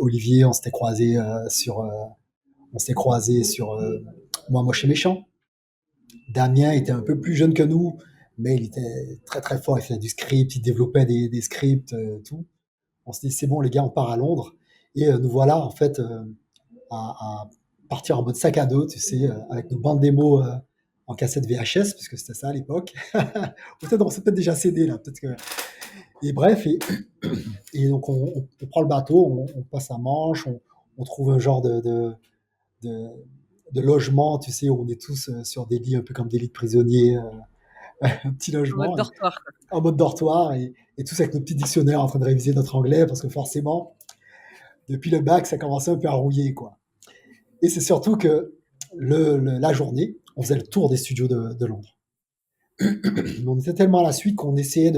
Olivier, on s'était croisé sur Moi moche et méchant. Damien était un peu plus jeune que nous, mais il était très très fort. Il faisait du script, il développait des scripts, tout. On se dit c'est bon les gars, on part à Londres et nous voilà en fait à partir en mode sac à dos, tu sais, avec nos bandes démos en cassette VHS, parce que c'était ça à l'époque. Peut-être on s'est peut-être déjà cédé là, peut-être que. Et bref, et donc on prend le bateau, on passe à Manche, on trouve un genre de, de logement, tu sais, où on est tous sur des lits un peu comme des lits de prisonniers, un petit En mode logement dortoir. en mode dortoir et tous avec nos petits dictionnaires en train de réviser notre anglais parce que forcément, depuis le bac, ça commençait un peu à rouiller, quoi. Et c'est surtout que la journée, on faisait le tour des studios de Londres. On était tellement à la suite qu'on essayait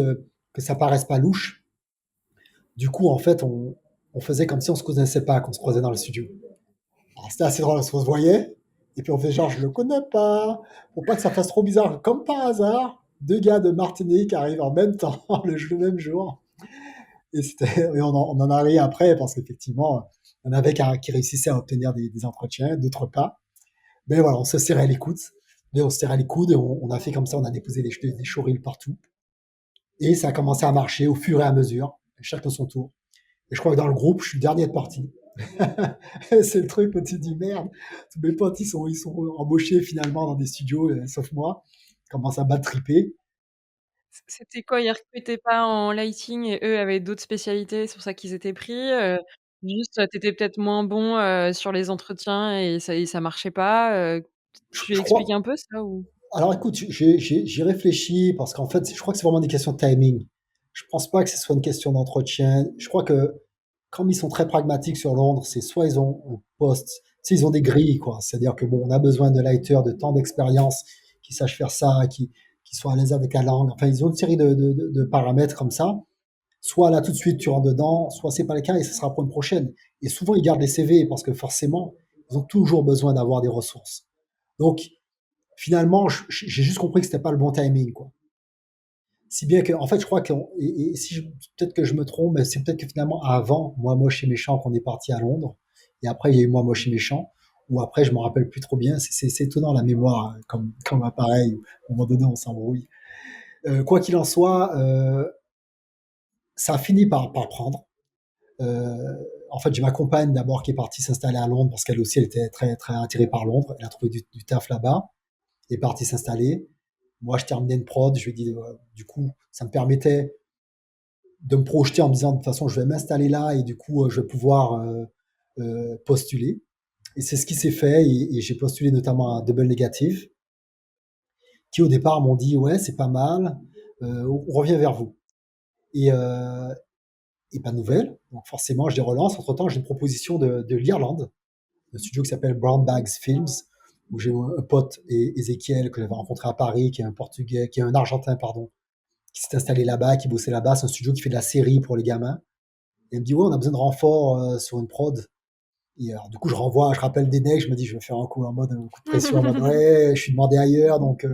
que ça paraisse pas louche. Du coup, en fait, on faisait comme si on se connaissait pas, qu'on se croisait dans le studio. Alors, c'était assez drôle parce qu'on se voyait, et puis on fait genre, je le connais pas, pour pas que ça fasse trop bizarre. Comme par hasard, deux gars de Martinique arrivent en même temps, le même jour. Et on en a ri après parce qu'effectivement, il y en avait qui réussissaient à obtenir des entretiens, d'autres pas. Mais voilà, on se serrait les coudes. Mais on se serrait les coudes et on a fait comme ça, on a déposé des showreels partout. Et ça a commencé à marcher au fur et à mesure, chacun son tour. Et je crois que dans le groupe, je suis le dernier de parti. C'est le truc où tu te dis merde, tous mes potes ils sont embauchés finalement dans des studios, sauf moi. Ils commencent à battre triper. C'était quoi? Ils recrutaient pas en lighting et eux avaient d'autres spécialités, c'est pour ça qu'ils étaient pris, juste, tu étais peut-être moins bon, sur les entretiens et ça marchait pas, tu Je expliques crois, un peu ça ou? Alors écoute, j'y réfléchis parce qu'en fait, je crois que c'est vraiment des questions de timing. Je pense pas que ce soit une question d'entretien. Je crois que comme ils sont très pragmatiques sur Londres, c'est soit ils ont un poste, tu sais, ils ont des grilles, quoi. C'est-à-dire que bon, on a besoin de lighters de temps d'expérience qui sachent faire ça, qui soient à l'aise avec la langue. Enfin, ils ont une série de paramètres comme ça. Soit là tout de suite tu rentres dedans, soit c'est pas le cas et ce sera pour une prochaine. Et souvent ils gardent les CV parce que forcément ils ont toujours besoin d'avoir des ressources. Donc finalement, j'ai juste compris que c'était pas le bon timing, quoi. Si bien que, en fait, je crois que, et si peut-être que je me trompe, mais c'est peut-être que finalement, avant Moi Moche et Méchant, qu'on est parti à Londres, et après, il y a eu Moi Moche et Méchant, ou après, je me rappelle plus trop bien. C'est étonnant la mémoire, hein, comme appareil, à un moment donné, on s'embrouille. Quoi qu'il en soit, ça a fini par prendre. En fait, j'ai ma compagne d'abord qui est partie s'installer à Londres parce qu'elle aussi, elle était très, très attirée par Londres. Elle a trouvé du taf là-bas, elle est partie s'installer. Moi, je terminais une prod, je lui ai dit, du coup, ça me permettait de me projeter en me disant, de toute façon, je vais m'installer là et du coup, je vais pouvoir postuler. Et c'est ce qui s'est fait et j'ai postulé notamment à Double Negative, qui au départ m'ont dit, ouais, c'est pas mal, on revient vers vous. Et, euh, et pas de nouvelles. Donc forcément, je les relance. Entre-temps, j'ai une proposition de l'Irlande, un studio qui s'appelle Brown Bags Films, où j'ai un pote, Ezekiel, que j'avais rencontré à Paris, qui est un Portugais, qui est un Argentin, pardon, qui s'est installé là-bas, qui bossait là-bas. C'est un studio qui fait de la série pour les gamins. Et il me dit, ouais, on a besoin de renfort sur une prod. Et alors, du coup, je rappelle des necks, je me dis, je vais faire un coup un coup de pression, en mode, ouais, je suis demandé ailleurs, donc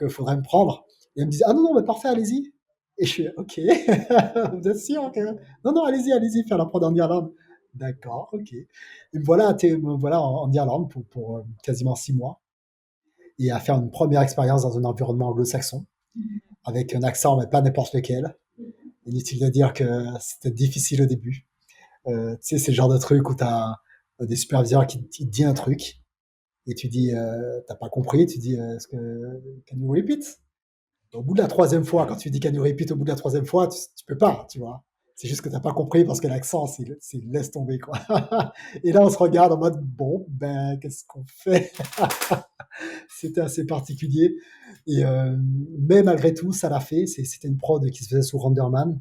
faudrait me prendre. Et elle me disait, ah non, non, mais parfait, allez-y. Et je fais, ok, vous êtes sûr que... Non, non, allez-y, faire la prod en Irlande. D'accord, ok. Et me voilà en Irlande pour quasiment 6 mois et à faire une première expérience dans un environnement anglo-saxon avec un accent, mais pas n'importe lequel. Inutile de dire que c'était difficile au début. Tu sais, c'est le genre de truc où tu as des superviseurs qui te disent un truc et tu dis, t'as pas compris, tu dis, est-ce que, can you repeat? Au bout de la troisième fois, quand tu dis can you repeat au bout de la troisième fois, tu peux pas, tu vois. C'est juste que t'as pas compris parce que l'accent, c'est laisse tomber, quoi. Et là, on se regarde en mode, bon, ben, qu'est-ce qu'on fait? C'était assez particulier. Mais malgré tout, ça l'a fait. C'était une prod qui se faisait sous Renderman.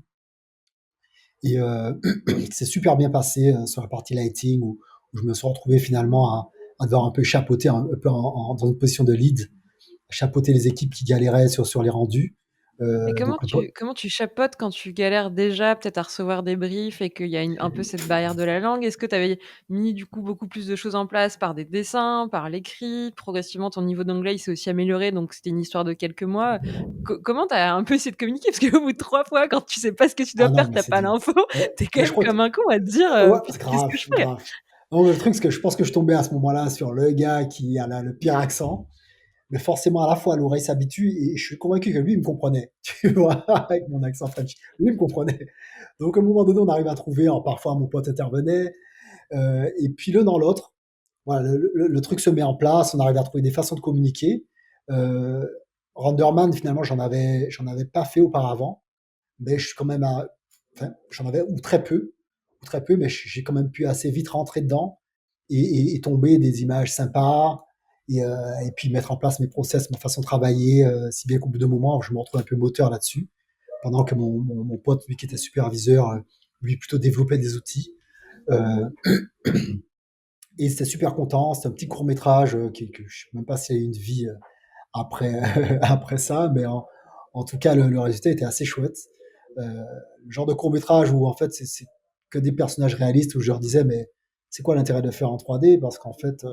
Et c'est super bien passé sur la partie lighting où je me suis retrouvé finalement à devoir un peu chapeauter, un peu dans une position de lead, chapeauter les équipes qui galéraient sur les rendus. Mais Donc, comment tu chapeautes quand tu galères déjà peut-être à recevoir des briefs et qu'il y a un peu cette barrière de la langue? Est-ce que tu avais mis du coup beaucoup plus de choses en place par des dessins, par l'écrit? Progressivement, ton niveau d'anglais, il s'est aussi amélioré, donc c'était une histoire de quelques mois. Comment tu as un peu essayé de communiquer? Parce qu'au bout de 3 fois, quand tu sais pas ce que tu dois ah non, faire, mais tu as c'est pas dur. l'info, tu es quand Mais je même crois que, comme un con à te dire, ouais, c'est «Putain, qu'est-ce que grave, je fais?» grave. Non, mais le truc, c'est que je pense que je tombais à ce moment-là sur le gars qui a le pire accent. Mais forcément, à la fois, l'oreille s'habitue et je suis convaincu que lui, il me comprenait. Tu vois, avec mon accent French. Lui, il me comprenait. Donc, à un moment donné, on arrive à trouver, alors parfois, mon pote intervenait, et puis l'un dans l'autre, voilà, le truc se met en place, on arrive à trouver des façons de communiquer. Euh, Renderman, finalement, j'en avais pas fait auparavant, mais je suis quand même enfin, j'en avais ou très peu, mais j'ai quand même pu assez vite rentrer dedans et tomber des images sympas et puis mettre en place mes process, ma façon de travailler, si bien qu'au bout d'un moment, je me retrouve un peu moteur là-dessus, pendant que mon pote, lui qui était superviseur, lui plutôt développait des outils. Euh, et c'était super content, c'était un petit court métrage que je sais même pas s'il y a eu une vie après, après ça, mais en tout cas, le résultat était assez chouette. Le genre de court métrage où en fait c'est que des personnages réalistes où je leur disais mais c'est quoi l'intérêt de faire en 3D parce qu'en fait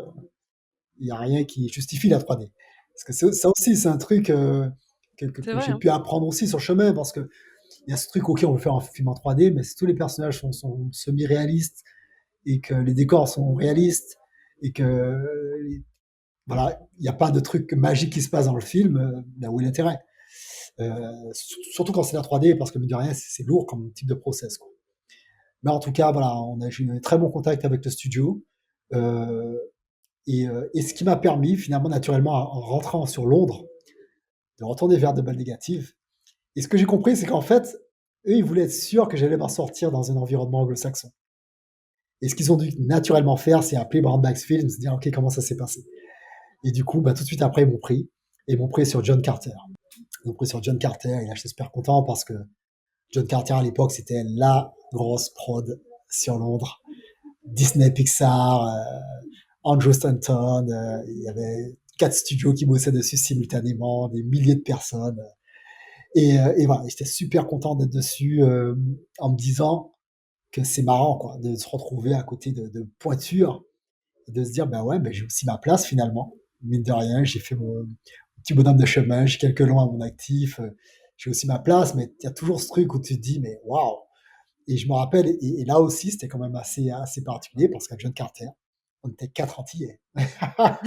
il n'y a rien qui justifie la 3D. Parce que ça aussi c'est un truc C'est que vrai, j'ai hein. pu apprendre aussi sur le chemin parce que il y a ce truc ok on veut faire un film en 3D mais si tous les personnages sont semi-réalistes et que les décors sont réalistes et que voilà il n'y a pas de truc magique qui se passe dans le film, ben où est l'intérêt? Surtout quand c'est la 3D, parce que mine de rien, c'est lourd comme type de process, quoi. Mais en tout cas, voilà, j'ai eu un très bon contact avec le studio. Euh, et ce qui m'a permis, finalement, naturellement, en rentrant sur Londres, de retourner vers de balles négatives. Et ce que j'ai compris, c'est qu'en fait, eux, ils voulaient être sûrs que j'allais m'en sortir dans un environnement anglo-saxon. Et ce qu'ils ont dû naturellement faire, c'est appeler Brown Bags Films, se dire, OK, comment ça s'est passé? Et du coup, bah, tout de suite après, ils m'ont pris. Et ils m'ont pris sur John Carter. Ils m'ont pris sur John Carter, et là, j'étais super content parce que John Carter à l'époque, c'était la grosse prod sur Londres. Disney, Pixar, Andrew Stanton, il y avait 4 studios qui bossaient dessus simultanément, des milliers de personnes. Et voilà, j'étais super content d'être dessus en me disant que c'est marrant quoi, de se retrouver à côté de pointures et de se dire bah ouais, bah, j'ai aussi ma place finalement. Mine de rien, j'ai fait mon petit bonhomme de chemin, j'ai quelques longs à mon actif. j'ai aussi ma place, mais il y a toujours ce truc où tu te dis: «Mais waouh!» Et je me rappelle et là aussi, c'était quand même assez particulier parce qu'à John Carter, on était 4 antillais. Tu vois?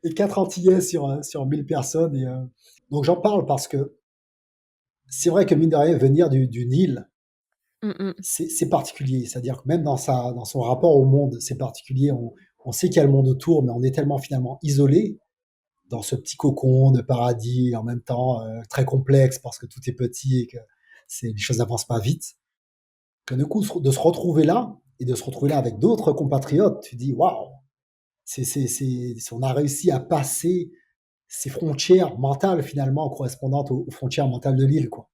Et 4 antillais sur 1000 personnes donc j'en parle parce que c'est vrai que mine de rien, venir d'une île, Mmh mh. c'est particulier. C'est-à-dire que même dans son rapport au monde, c'est particulier. On sait qu'il y a le monde autour, mais on est tellement finalement isolé dans ce petit cocon de paradis, en même temps très complexe parce que tout est petit et que les choses n'avancent pas vite. Que du coup, de se retrouver là et de se retrouver là avec d'autres compatriotes, tu dis waouh, on a réussi à passer ces frontières mentales finalement correspondantes aux frontières mentales de l'île, quoi.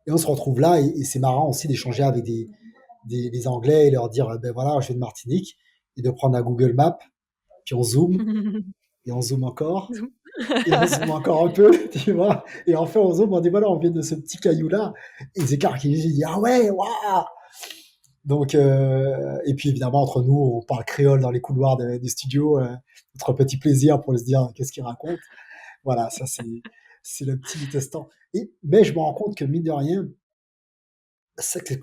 Et on se retrouve là et c'est marrant aussi d'échanger avec des Anglais et leur dire ben voilà, je viens de Martinique et de prendre un Google Maps, puis on zoome et on zoome encore et on zoome encore un peu, tu vois. Et enfin on zoome, on dit voilà, on vient de ce petit caillou là. Et les écarts qui disent ah ouais, waouh. Donc, et puis évidemment, entre nous, on parle créole dans les couloirs du studio, notre petit plaisir pour se dire qu'est-ce qu'il raconte. Voilà, ça c'est le petit testant. Mais je me rends compte que mine de rien,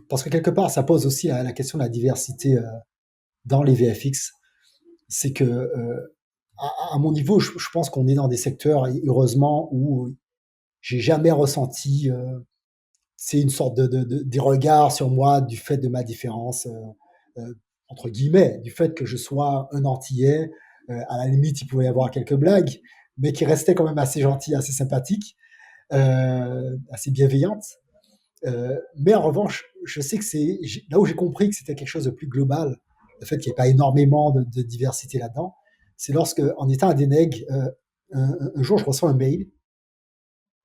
parce que quelque part, ça pose aussi la question de la diversité dans les VFX. C'est que à mon niveau, je pense qu'on est dans des secteurs, et heureusement, où j'ai jamais ressenti c'est une sorte des regards sur moi du fait de ma différence, entre guillemets, du fait que je sois un Antillais. À la limite, il pouvait y avoir quelques blagues, mais qui restaient quand même assez gentilles, assez sympathiques, assez bienveillantes. Mais en revanche, je sais que là où j'ai compris que c'était quelque chose de plus global, le fait qu'il n'y ait pas énormément de diversité là-dedans, c'est lorsque, en étant à Deneg, un jour, je reçois un mail.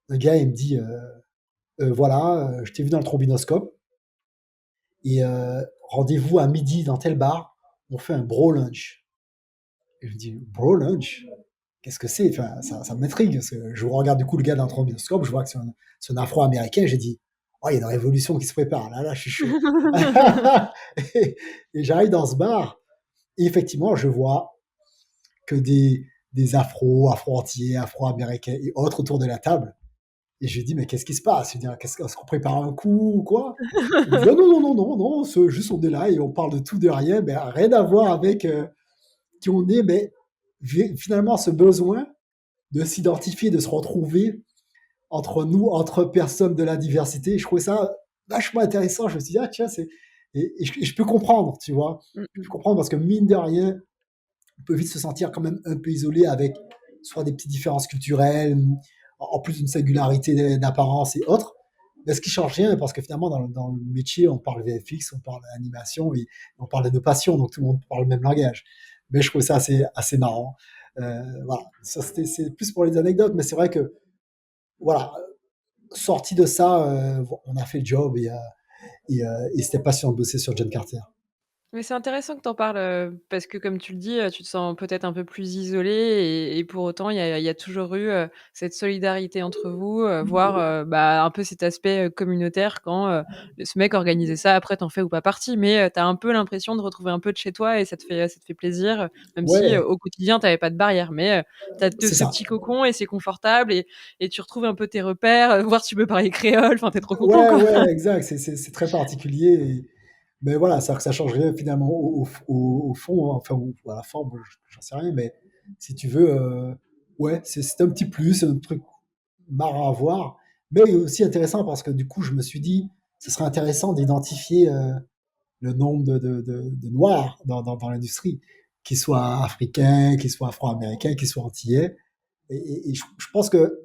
Un gars, il me dit voilà, je t'ai vu dans le trombinoscope et rendez-vous à midi dans tel bar, on fait un bro lunch. Et je me dis bro lunch, qu'est-ce que c'est? Enfin, ça m'intrigue parce que je regarde du coup le gars dans le trombinoscope, je vois que c'est un Afro-américain, j'ai dit oh, il y a une révolution qui se prépare, là, je suis chaud. et, et j'arrive dans ce bar et effectivement, je vois que des afro-entiers, afro-américains et autres autour de la table. Et je lui dis, mais qu'est-ce qui se passe? Je lui dis, est-ce qu'on prépare un coup ou quoi? Il me dit, ah non, non, non, non, non, juste on est là et on parle de tout, de rien, mais rien à voir avec qui on est, mais finalement ce besoin de s'identifier, de se retrouver entre nous, entre personnes de la diversité, je trouvais ça vachement intéressant. Je me suis dit, ah tiens, je peux comprendre, tu vois. Mmh Je peux mh. comprendre parce que mine de rien, on peut vite se sentir quand même un peu isolé avec soit des petites différences culturelles, en plus d'une singularité d'apparence et autres. Mais ce qui change rien, parce que finalement, dans le métier, on parle VFX, on parle animation et on parle de nos passions, donc tout le monde parle le même langage. Mais je trouve ça assez marrant. Voilà, ça c'est plus pour les anecdotes, mais c'est vrai que, voilà, sorti de ça, on a fait le job et c'était passionnant de bosser sur John Carter. Mais c'est intéressant que tu en parles, parce que comme tu le dis, tu te sens peut-être un peu plus isolé et pour autant il y a toujours eu, cette solidarité entre vous, voire, bah, un peu cet aspect, communautaire quand, ce mec organisait ça. Après tu en fais ou pas partie, mais, tu as un peu l'impression de retrouver un peu de chez toi et ça te fait plaisir, même si, Ouais, au quotidien tu avais pas de barrière. Mais, tu as c'est ce ça. petit cocon et c'est confortable et tu retrouves un peu tes repères, voir si tu peux parler créole, enfin tu es trop content, Ouais, quoi. ouais, exact, c'est très particulier mais voilà, ça change rien finalement au fond, hein, enfin, ou à la forme, j'en sais rien, mais si tu veux, ouais, c'est un petit plus, un truc marrant à voir, mais aussi intéressant parce que du coup, je me suis dit, ce serait intéressant d'identifier le nombre de noirs dans l'industrie, qu'ils soient africains, qu'ils soient afro-américains, qu'ils soient antillais. Et je pense que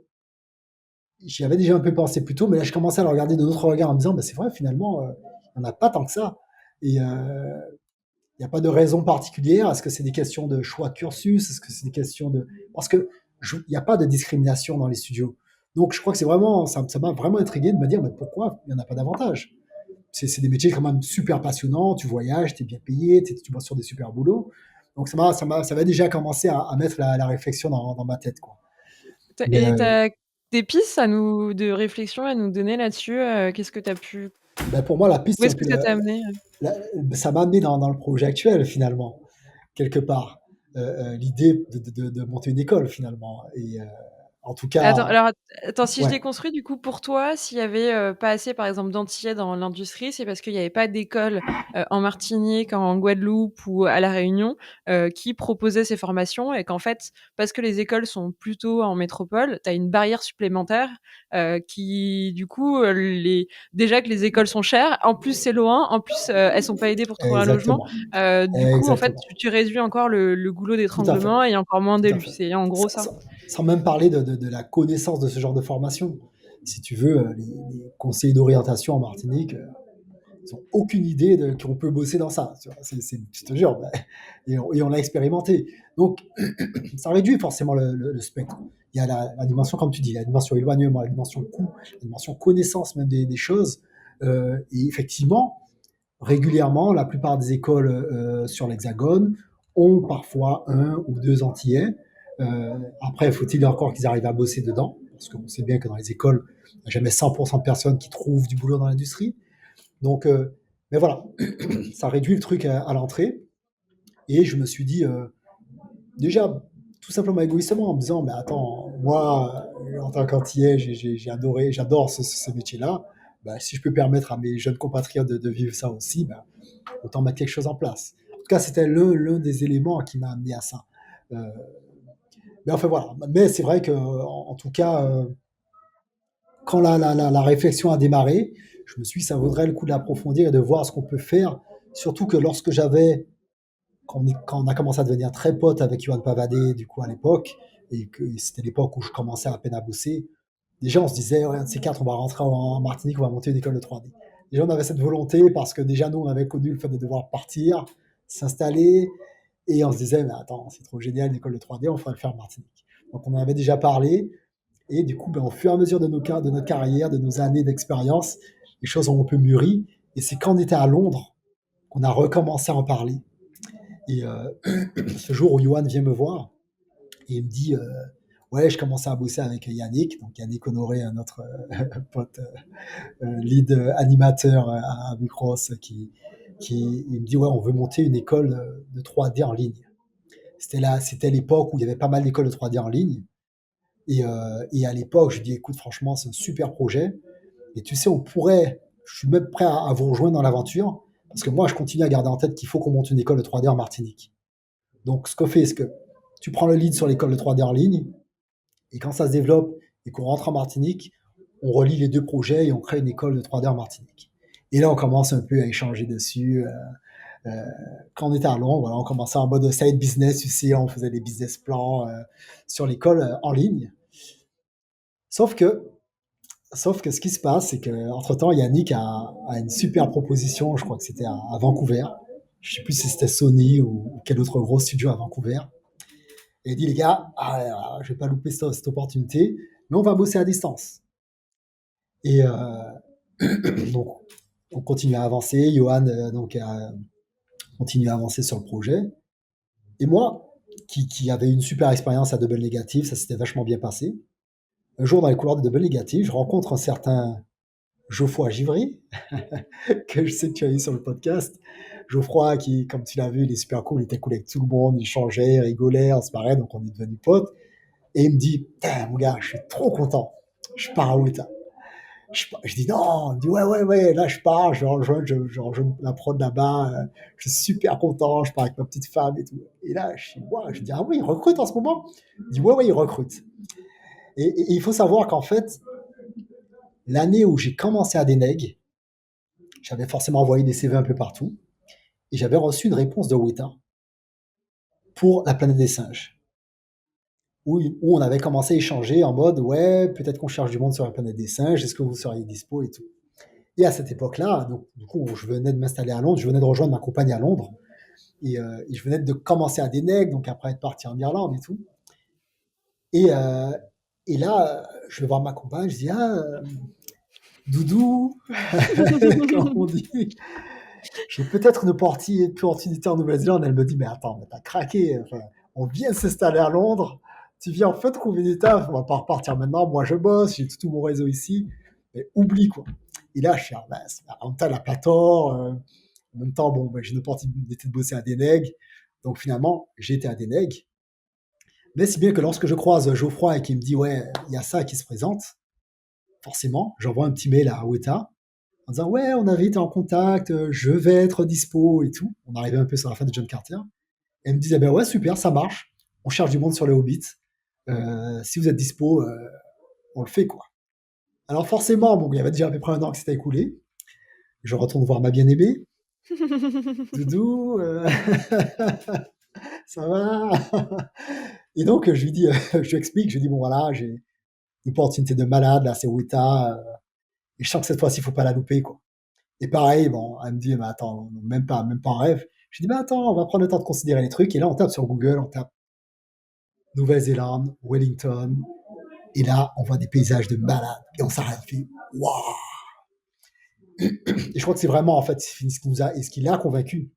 j'y avais déjà un peu pensé plus tôt, mais là, je commençais à le regarder de d'autres regards en me disant, bah, c'est vrai, finalement, il n'y en a pas tant que ça. Et il n'y a pas de raison particulière. Est-ce que c'est des questions de choix de cursus? Est-ce que c'est des questions de... Parce que il n'y a pas de discrimination dans les studios. Donc, je crois que c'est vraiment, ça m'a vraiment intrigué de me dire, mais pourquoi il n'y en a pas davantage? C'est des métiers quand même super passionnants. Tu voyages, tu es bien payé, tu bosses sur des super boulots. Donc, ça va déjà commencer à mettre la réflexion dans ma tête, quoi. Mais Tu as des pistes à nous de réflexion à nous donner là-dessus? Qu'est-ce que tu as pu ben, pour moi, la piste, où c'est un est-ce peu que ça t'a amené? ça m'a amené dans le projet actuel, finalement, quelque part. L'idée de monter une école, finalement. Et En tout Attends, cas, alors attends, si je ouais, déconstruis, du coup, pour toi, s'il y avait, pas assez, par exemple, d'antillais dans l'industrie, c'est parce qu'il y avait pas d'école, en Martinique, en Guadeloupe ou à La Réunion, qui proposait ces formations et qu'en fait, parce que les écoles sont plutôt en métropole, tu as une barrière supplémentaire, qui du coup, les déjà que les écoles sont chères, en plus c'est loin, en plus, elles sont pas aidées pour trouver un logement. exactement, Du coup, en fait, exactement. tu réduis encore le goulot Tout à fait, d'étranglement et il y a encore moins tout à d'élus. fait. C'est en gros Sans, ça? sans- sans même parler de la connaissance de ce genre de formation. Si tu veux, les conseillers d'orientation en Martinique, ils n'ont aucune idée qu'on peut bosser dans ça. Tu vois, je te jure, bah, et on l'a expérimenté. Donc, ça réduit forcément le spectre. Il y a la dimension, comme tu dis, la dimension éloignement, la dimension coût, la dimension connaissance même des choses. Et effectivement, régulièrement, la plupart des écoles sur l'Hexagone ont parfois un ou deux Antillais. Après, faut-il encore qu'ils arrivent à bosser dedans, parce qu'on sait bien que dans les écoles, il n'y a jamais 100% de personnes qui trouvent du boulot dans l'industrie. Donc, mais voilà, ça réduit le truc à l'entrée. Et je me suis dit, déjà, tout simplement égoïstement, en me disant, mais attends, moi, en tant qu'antillais, j'ai adoré, j'adore ce métier-là. Bah, si je peux permettre à mes jeunes compatriotes de vivre ça aussi, bah, autant mettre quelque chose en place. En tout cas, c'était l'un des éléments qui m'a amené à ça. Euh, mais enfin voilà. Mais c'est vrai que, en tout cas, quand la réflexion a démarré, je me suis dit, ça vaudrait le coup de l'approfondir et de voir ce qu'on peut faire. Surtout que lorsque quand on a commencé à devenir très pote avec Yohan Pavadé, du coup, à l'époque, et que c'était l'époque où je commençais à peine à bosser, déjà, on se disait, ouais, un de ces quatre, on va rentrer en Martinique, on va monter une école de 3D. Déjà, on avait cette volonté parce que déjà, nous, on avait connu le fait de devoir partir, s'installer, et on se disait, mais attends, c'est trop génial, l'école de 3D, on faudrait le faire en Martinique. Donc, on en avait déjà parlé, et du coup, ben, au fur et à mesure de de notre carrière, de nos années d'expérience, les choses ont un peu mûri, et c'est quand on était à Londres qu'on a recommencé à en parler. Et ce jour où Johan vient me voir, et il me dit, ouais, je commençais à bosser avec Yannick, donc Yannick Honoré, un autre pote lead animateur à Micros, il me dit, ouais, on veut monter une école de 3D en ligne. C'était l'époque où il y avait pas mal d'écoles de 3D en ligne. Et à l'époque, je dis, écoute, franchement, c'est un super projet. Et tu sais, je suis même prêt à vous rejoindre dans l'aventure, parce que moi, je continue à garder en tête qu'il faut qu'on monte une école de 3D en Martinique. Donc, ce qu'on fait, c'est que tu prends le lead sur l'école de 3D en ligne, et quand ça se développe et qu'on rentre en Martinique, on relie les deux projets et on crée une école de 3D en Martinique. Et là, on commence un peu à échanger dessus. Quand on était à Londres, voilà, on commençait en mode side business, tu sais, on faisait des business plans sur l'école en ligne. Sauf que, sauf que ce qui se passe, c'est qu'entre-temps, Yannick a une super proposition, je crois que c'était à Vancouver. Je ne sais plus si c'était Sony ou quel autre gros studio à Vancouver. Et il dit, les gars, je ne vais pas louper cette opportunité, mais on va bosser à distance. Et donc, on continue à avancer. Johan a continué à avancer sur le projet. Et moi, qui avait une super expérience à Double Négatif, ça s'était vachement bien passé. Un jour, dans les couloirs de Double Négatif, je rencontre un certain Geoffroy Givry, que je sais que tu as eu sur le podcast. Geoffroy, qui, comme tu l'as vu, il est super cool, il était cool avec tout le monde, il changeait, il rigolait, on se marrait, donc on est devenus potes. Et il me dit, putain, mon gars, je suis trop content. Je pars à Ouetta. Je dis non, il me dit ouais, ouais, ouais, là je pars, je rejoins la prod là-bas, je suis super content, je pars avec ma petite femme et tout. Et là, je dis ah oui, il recrute en ce moment. Il dit ouais, ouais, il recrute. Et il faut savoir qu'en fait, l'année où j'ai commencé à Deneg, j'avais forcément envoyé des CV un peu partout, et j'avais reçu une réponse de Weta pour la planète des singes, où on avait commencé à échanger en mode ouais, peut-être qu'on cherche du monde sur la planète des singes, est-ce que vous seriez dispo et tout. Et à cette époque-là, donc, du coup, je venais de m'installer à Londres, je venais de rejoindre ma compagne à Londres, et je venais de commencer à Deneg, donc après être parti en Irlande et tout. Et, euh, et là, je vais voir ma compagne, je dis, ah, Doudou, comme on dit, j'ai peut-être une opportunité en Nouvelle-Zélande. Elle me dit, mais attends, mais t'as craqué, enfin, on vient de s'installer à Londres, tu viens en fait trouver des tafs, on va pas repartir maintenant, moi je bosse, j'ai tout mon réseau ici, mais oublie quoi. Et là, je suis, ah, mince, en même temps, la Plator, en même temps, bon, j'ai une opportunité de bosser à Deneg. Donc finalement, j'ai été à Deneg. Mais si bien que lorsque je croise Geoffroy et qu'il me dit: «Ouais, il y a ça qui se présente», forcément, j'envoie un petit mail à Weta en disant: «Ouais, on avait été en contact, je vais être dispo et tout». On arrivait un peu sur la fin de John Carter. Et elle me disait: «Ben ouais, super, ça marche. On cherche du monde sur le Hobbit. Si vous êtes dispo, on le fait, quoi». Alors forcément, bon, il y avait déjà à peu près un an qui s'était écoulé. Je retourne voir ma bien-aimée. «Doudou, ça va?» Et donc, je lui dis, je lui explique, je lui dis: «Bon, voilà, j'ai une opportunité de malade, là, c'est Weta, et je sens que cette fois-ci, il faut pas la louper, quoi». Et pareil, bon, elle me dit: «Mais attends, même pas en rêve». Je lui dis: «Mais attends, on va prendre le temps de considérer les trucs». Et là, on tape sur Google, on tape Nouvelle-Zélande, Wellington, et là, on voit des paysages de malade. Et on s'arrête, on fait waouh! Et je crois que c'est vraiment, en fait, ce qui nous a, et ce qui l'a convaincu.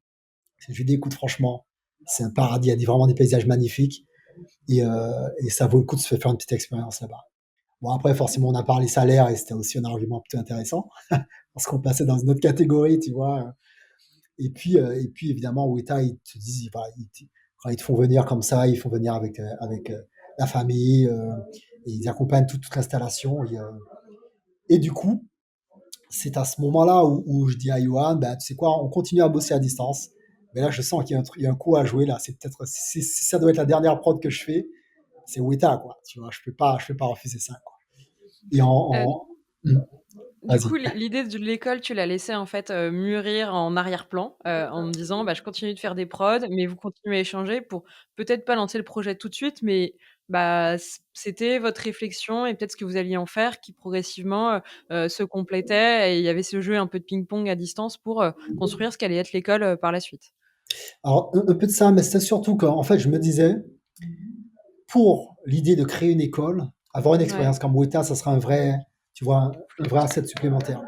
Je lui dis: écoute, franchement, c'est un paradis, il y a vraiment des paysages magnifiques, et ça vaut le coup de se faire une petite expérience là-bas. Bon, après, forcément, on a parlé salaire et c'était aussi un argument plutôt intéressant parce qu'on passait dans une autre catégorie, tu vois. Et puis évidemment, Weta, ils te disent, voilà, quand ils te font venir comme ça, ils font venir avec la famille, et ils accompagnent toute l'installation. Et du coup, c'est à ce moment-là où je dis à Johan, bah, tu sais quoi, on continue à bosser à distance. Mais là, je sens qu'il y a il y a un coup à jouer là. C'est peut-être, si ça doit être la dernière prod que je fais, c'est Weta, quoi. Tu vois, je peux pas refuser ça, quoi. Et Heu, mmh, du vas-y. coup, l'idée de l'école, tu l'as laissée en fait, mûrir en arrière-plan, en me disant: «Bah, je continue de faire des prods, mais vous continuez à échanger» pour peut-être pas lancer le projet tout de suite, mais bah, c'était votre réflexion et peut-être ce que vous alliez en faire qui progressivement, se complétait et il y avait ce jeu un peu de ping-pong à distance pour, construire ce qu'allait être l'école, par la suite. Alors, un peu de ça, mais c'est surtout qu'en fait, je me disais, pour l'idée de créer une école, avoir une Ouais, expérience comme Weta, ça sera un vrai, tu vois, un vrai asset supplémentaire.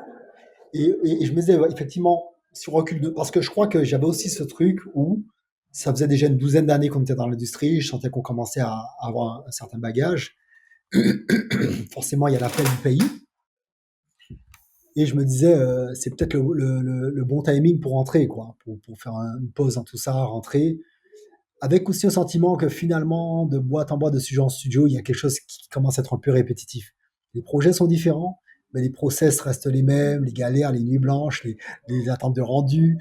Et je me disais, ouais, effectivement, si on recule, parce que je crois que j'avais aussi ce truc où ça faisait déjà une douzaine d'années qu'on était dans l'industrie, je sentais qu'on commençait à avoir un certain bagage. Forcément, il y a l'appel du pays. Et je me disais, c'est peut-être le bon timing pour rentrer, quoi, pour faire une pause dans tout ça, rentrer. Avec aussi un sentiment que finalement, de boîte en boîte, de studio en studio, il y a quelque chose qui commence à être un peu répétitif. Les projets sont différents, mais les process restent les mêmes, les galères, les nuits blanches, les attentes de rendu.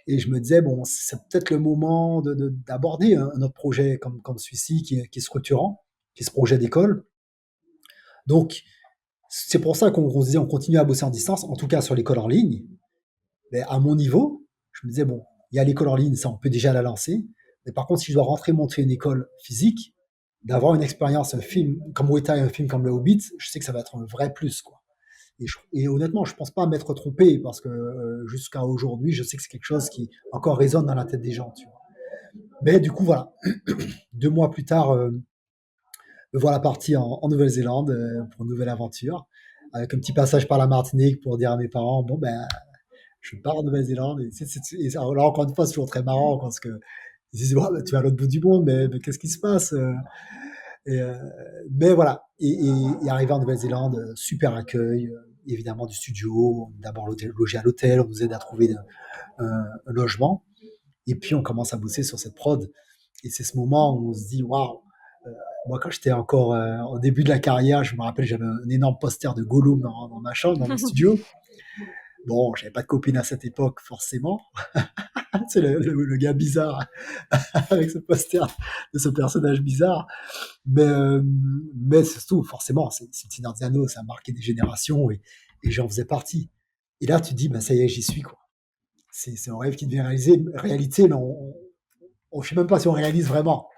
Et je me disais, bon, c'est peut-être le moment d'aborder un autre projet comme celui-ci qui est structurant, qui est ce projet d'école. Donc, c'est pour ça qu'on se disait, on continue à bosser en distance, en tout cas sur l'école en ligne. Mais à mon niveau, je me disais, bon, il y a l'école en ligne, ça, on peut déjà la lancer. Mais par contre, si je dois rentrer monter une école physique, d'avoir une expérience, un film comme Weta et un film comme Le Hobbit, je sais que ça va être un vrai plus, quoi. Et honnêtement, je pense pas m'être trompé parce que jusqu'à aujourd'hui, je sais que c'est quelque chose qui encore résonne dans la tête des gens, tu vois. Mais du coup, voilà, 2 mois plus tard, me voilà parti en Nouvelle-Zélande pour une nouvelle aventure, avec un petit passage par la Martinique pour dire à mes parents, bon ben, je pars en Nouvelle-Zélande. Et là, encore une fois, c'est toujours très marrant parce que ils disent, ouais, bah, tu vas à l'autre bout du monde, mais qu'est-ce qui se passe? Et, mais voilà. Et arrivé en Nouvelle-Zélande, super accueil, évidemment du studio. On est d'abord logé à l'hôtel, on nous aide à trouver un logement. Et puis on commence à bosser sur cette prod. Et c'est ce moment où on se dit, waouh, euh, moi quand j'étais encore au début de la carrière, je me rappelle, j'avais un énorme poster de Gollum dans ma chambre, dans mon studio. Bon, j'avais pas de copine à cette époque, forcément. C'est le gars bizarre avec ce poster de ce personnage bizarre. Mais, mais c'est tout, forcément, c'est Seigneur des Anneaux, ça a marqué des générations et j'en faisais partie. Et là, tu te dis, bah, ça y est, j'y suis, quoi. C'est un rêve qui devient réalité, mais je sais même pas si on réalise vraiment.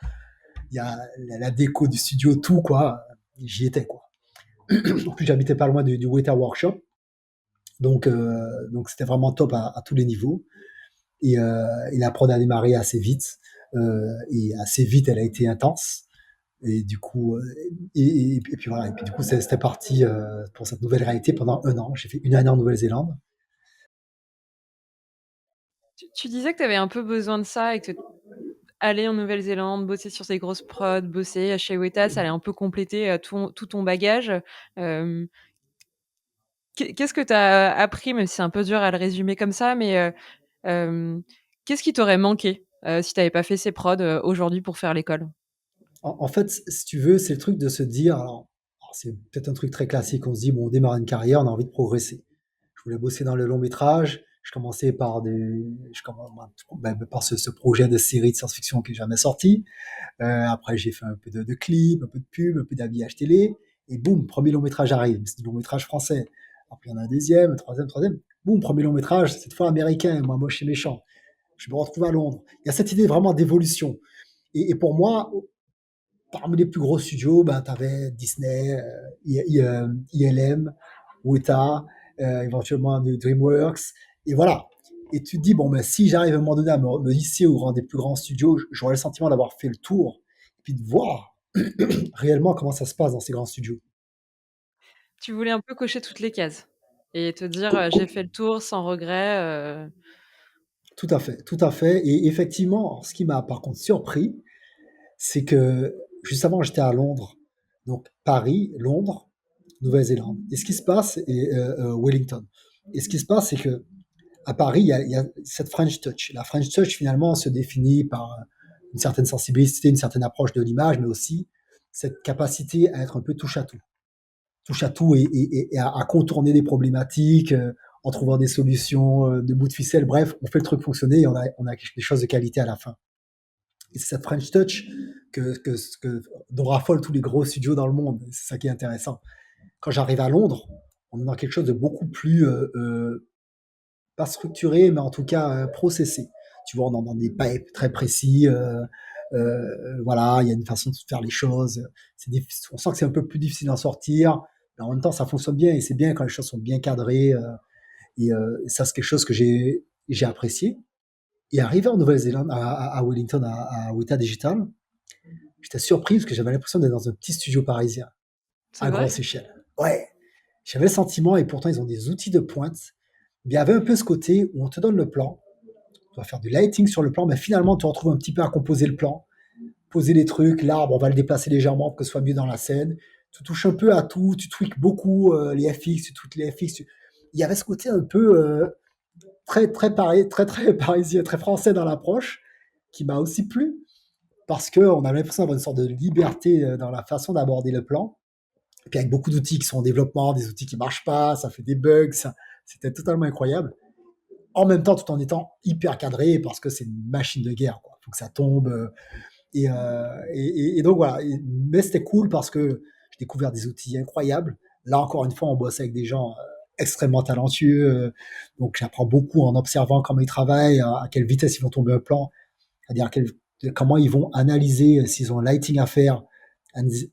Il y a la déco du studio, tout, quoi. J'y étais, quoi. En plus, j'habitais pas loin du Weta Workshop. Donc c'était vraiment top à tous les niveaux. Et la prod a démarré assez vite. Et assez vite, elle a été intense. Et du coup, et puis voilà. Et puis du coup, c'était parti pour cette nouvelle réalité pendant un an. J'ai fait une année en Nouvelle-Zélande. Tu disais que tu avais un peu besoin de ça et que aller en Nouvelle-Zélande, bosser sur ces grosses prods, bosser chez Weta, ça allait un peu compléter, tout ton bagage. Hem, qu'est-ce que tu as appris, même si c'est un peu dur à le résumer comme ça, mais hem, qu'est-ce qui t'aurait manqué, si tu avais pas fait ces prods, aujourd'hui pour faire l'école? En fait, si tu veux, c'est le truc de se dire, alors c'est peut-être un truc très classique, on se dit, bon, on démarre une carrière, on a envie de progresser. Je voulais bosser dans le long métrage, je commençais par par ce projet de série de science-fiction qui n'est jamais sorti. Après, j'ai fait un peu de clips, un peu de pub, un peu d'habillage télé, et boum, premier long métrage arrive. C'est du long métrage français. Après, il y en a un deuxième, un troisième, troisième. Boum, premier long métrage, cette fois américain, moi moche et méchant. Je me retrouve à Londres. Il y a cette idée vraiment d'évolution. Et pour moi, parmi les plus gros studios, ben, tu avais Disney, ILM, Weta, éventuellement de DreamWorks. Et voilà. Et tu te dis, bon, ben, si j'arrive à un moment donné à me hisser au rang des plus grands studios, j'aurai le sentiment d'avoir fait le tour, et puis de voir réellement comment ça se passe dans ces grands studios. Tu voulais un peu cocher toutes les cases et te dire, Co- «J'ai co- fait le tour sans regret», Tout à fait, tout à fait. Et effectivement, ce qui m'a par contre surpris, c'est que juste avant, j'étais à Londres. Donc Paris, Londres, Nouvelle-Zélande. Et ce qui se passe, Wellington. Et ce qui se passe, c'est que à Paris, il y a cette French touch. La French touch, finalement, se définit par une certaine sensibilité, une certaine approche de l'image, mais aussi cette capacité à être un peu touche à tout. Touche à tout et à contourner des problématiques en trouvant des solutions de bout de ficelle. Bref, on fait le truc fonctionner et on a des choses de qualité à la fin. Et c'est cette French touch dont raffolent tous les gros studios dans le monde. C'est ça qui est intéressant. Quand j'arrive à Londres, on est dans quelque chose de beaucoup plus pas structuré, mais en tout cas processé. Tu vois, on est dans des pipes très précis. Voilà, il y a une façon de faire les choses. On sent que c'est un peu plus difficile d'en sortir, mais en même temps, ça fonctionne bien et c'est bien quand les choses sont bien cadrées. Et ça, c'est quelque chose que j'ai apprécié. Et arrivé en Nouvelle-Zélande, à Wellington, à Weta Digital, j'étais surpris parce que j'avais l'impression d'être dans un petit studio parisien c'est à vrai? grosse échelle. Ouais, j'avais le sentiment, et pourtant ils ont des outils de pointe. Mais il y avait un peu ce côté où on te donne le plan, tu vas faire du lighting sur le plan, mais finalement tu te retrouves un petit peu à composer le plan, poser les trucs, l'arbre, on va le déplacer légèrement pour que ce soit mieux dans la scène. Tu touches un peu à tout, tu tweaks beaucoup les FX, tu tweaks les FX. Il y avait ce côté un peu très parisien, très français dans l'approche, qui m'a aussi plu, parce qu'on avait l'impression d'avoir une sorte de liberté dans la façon d'aborder le plan. Et puis avec beaucoup d'outils qui sont en développement, des outils qui marchent pas, ça fait des bugs, c'était totalement incroyable. En même temps, tout en étant hyper cadré, parce que c'est une machine de guerre, quoi. Faut que ça tombe. Et donc voilà. Mais c'était cool parce que j'ai découvert des outils incroyables. Là, encore une fois, on bosse avec des gens extrêmement talentueux. Donc j'apprends beaucoup en observant comment ils travaillent, à quelle vitesse ils vont tomber un plan, c'est-à-dire comment ils vont analyser, s'ils ont un lighting à faire,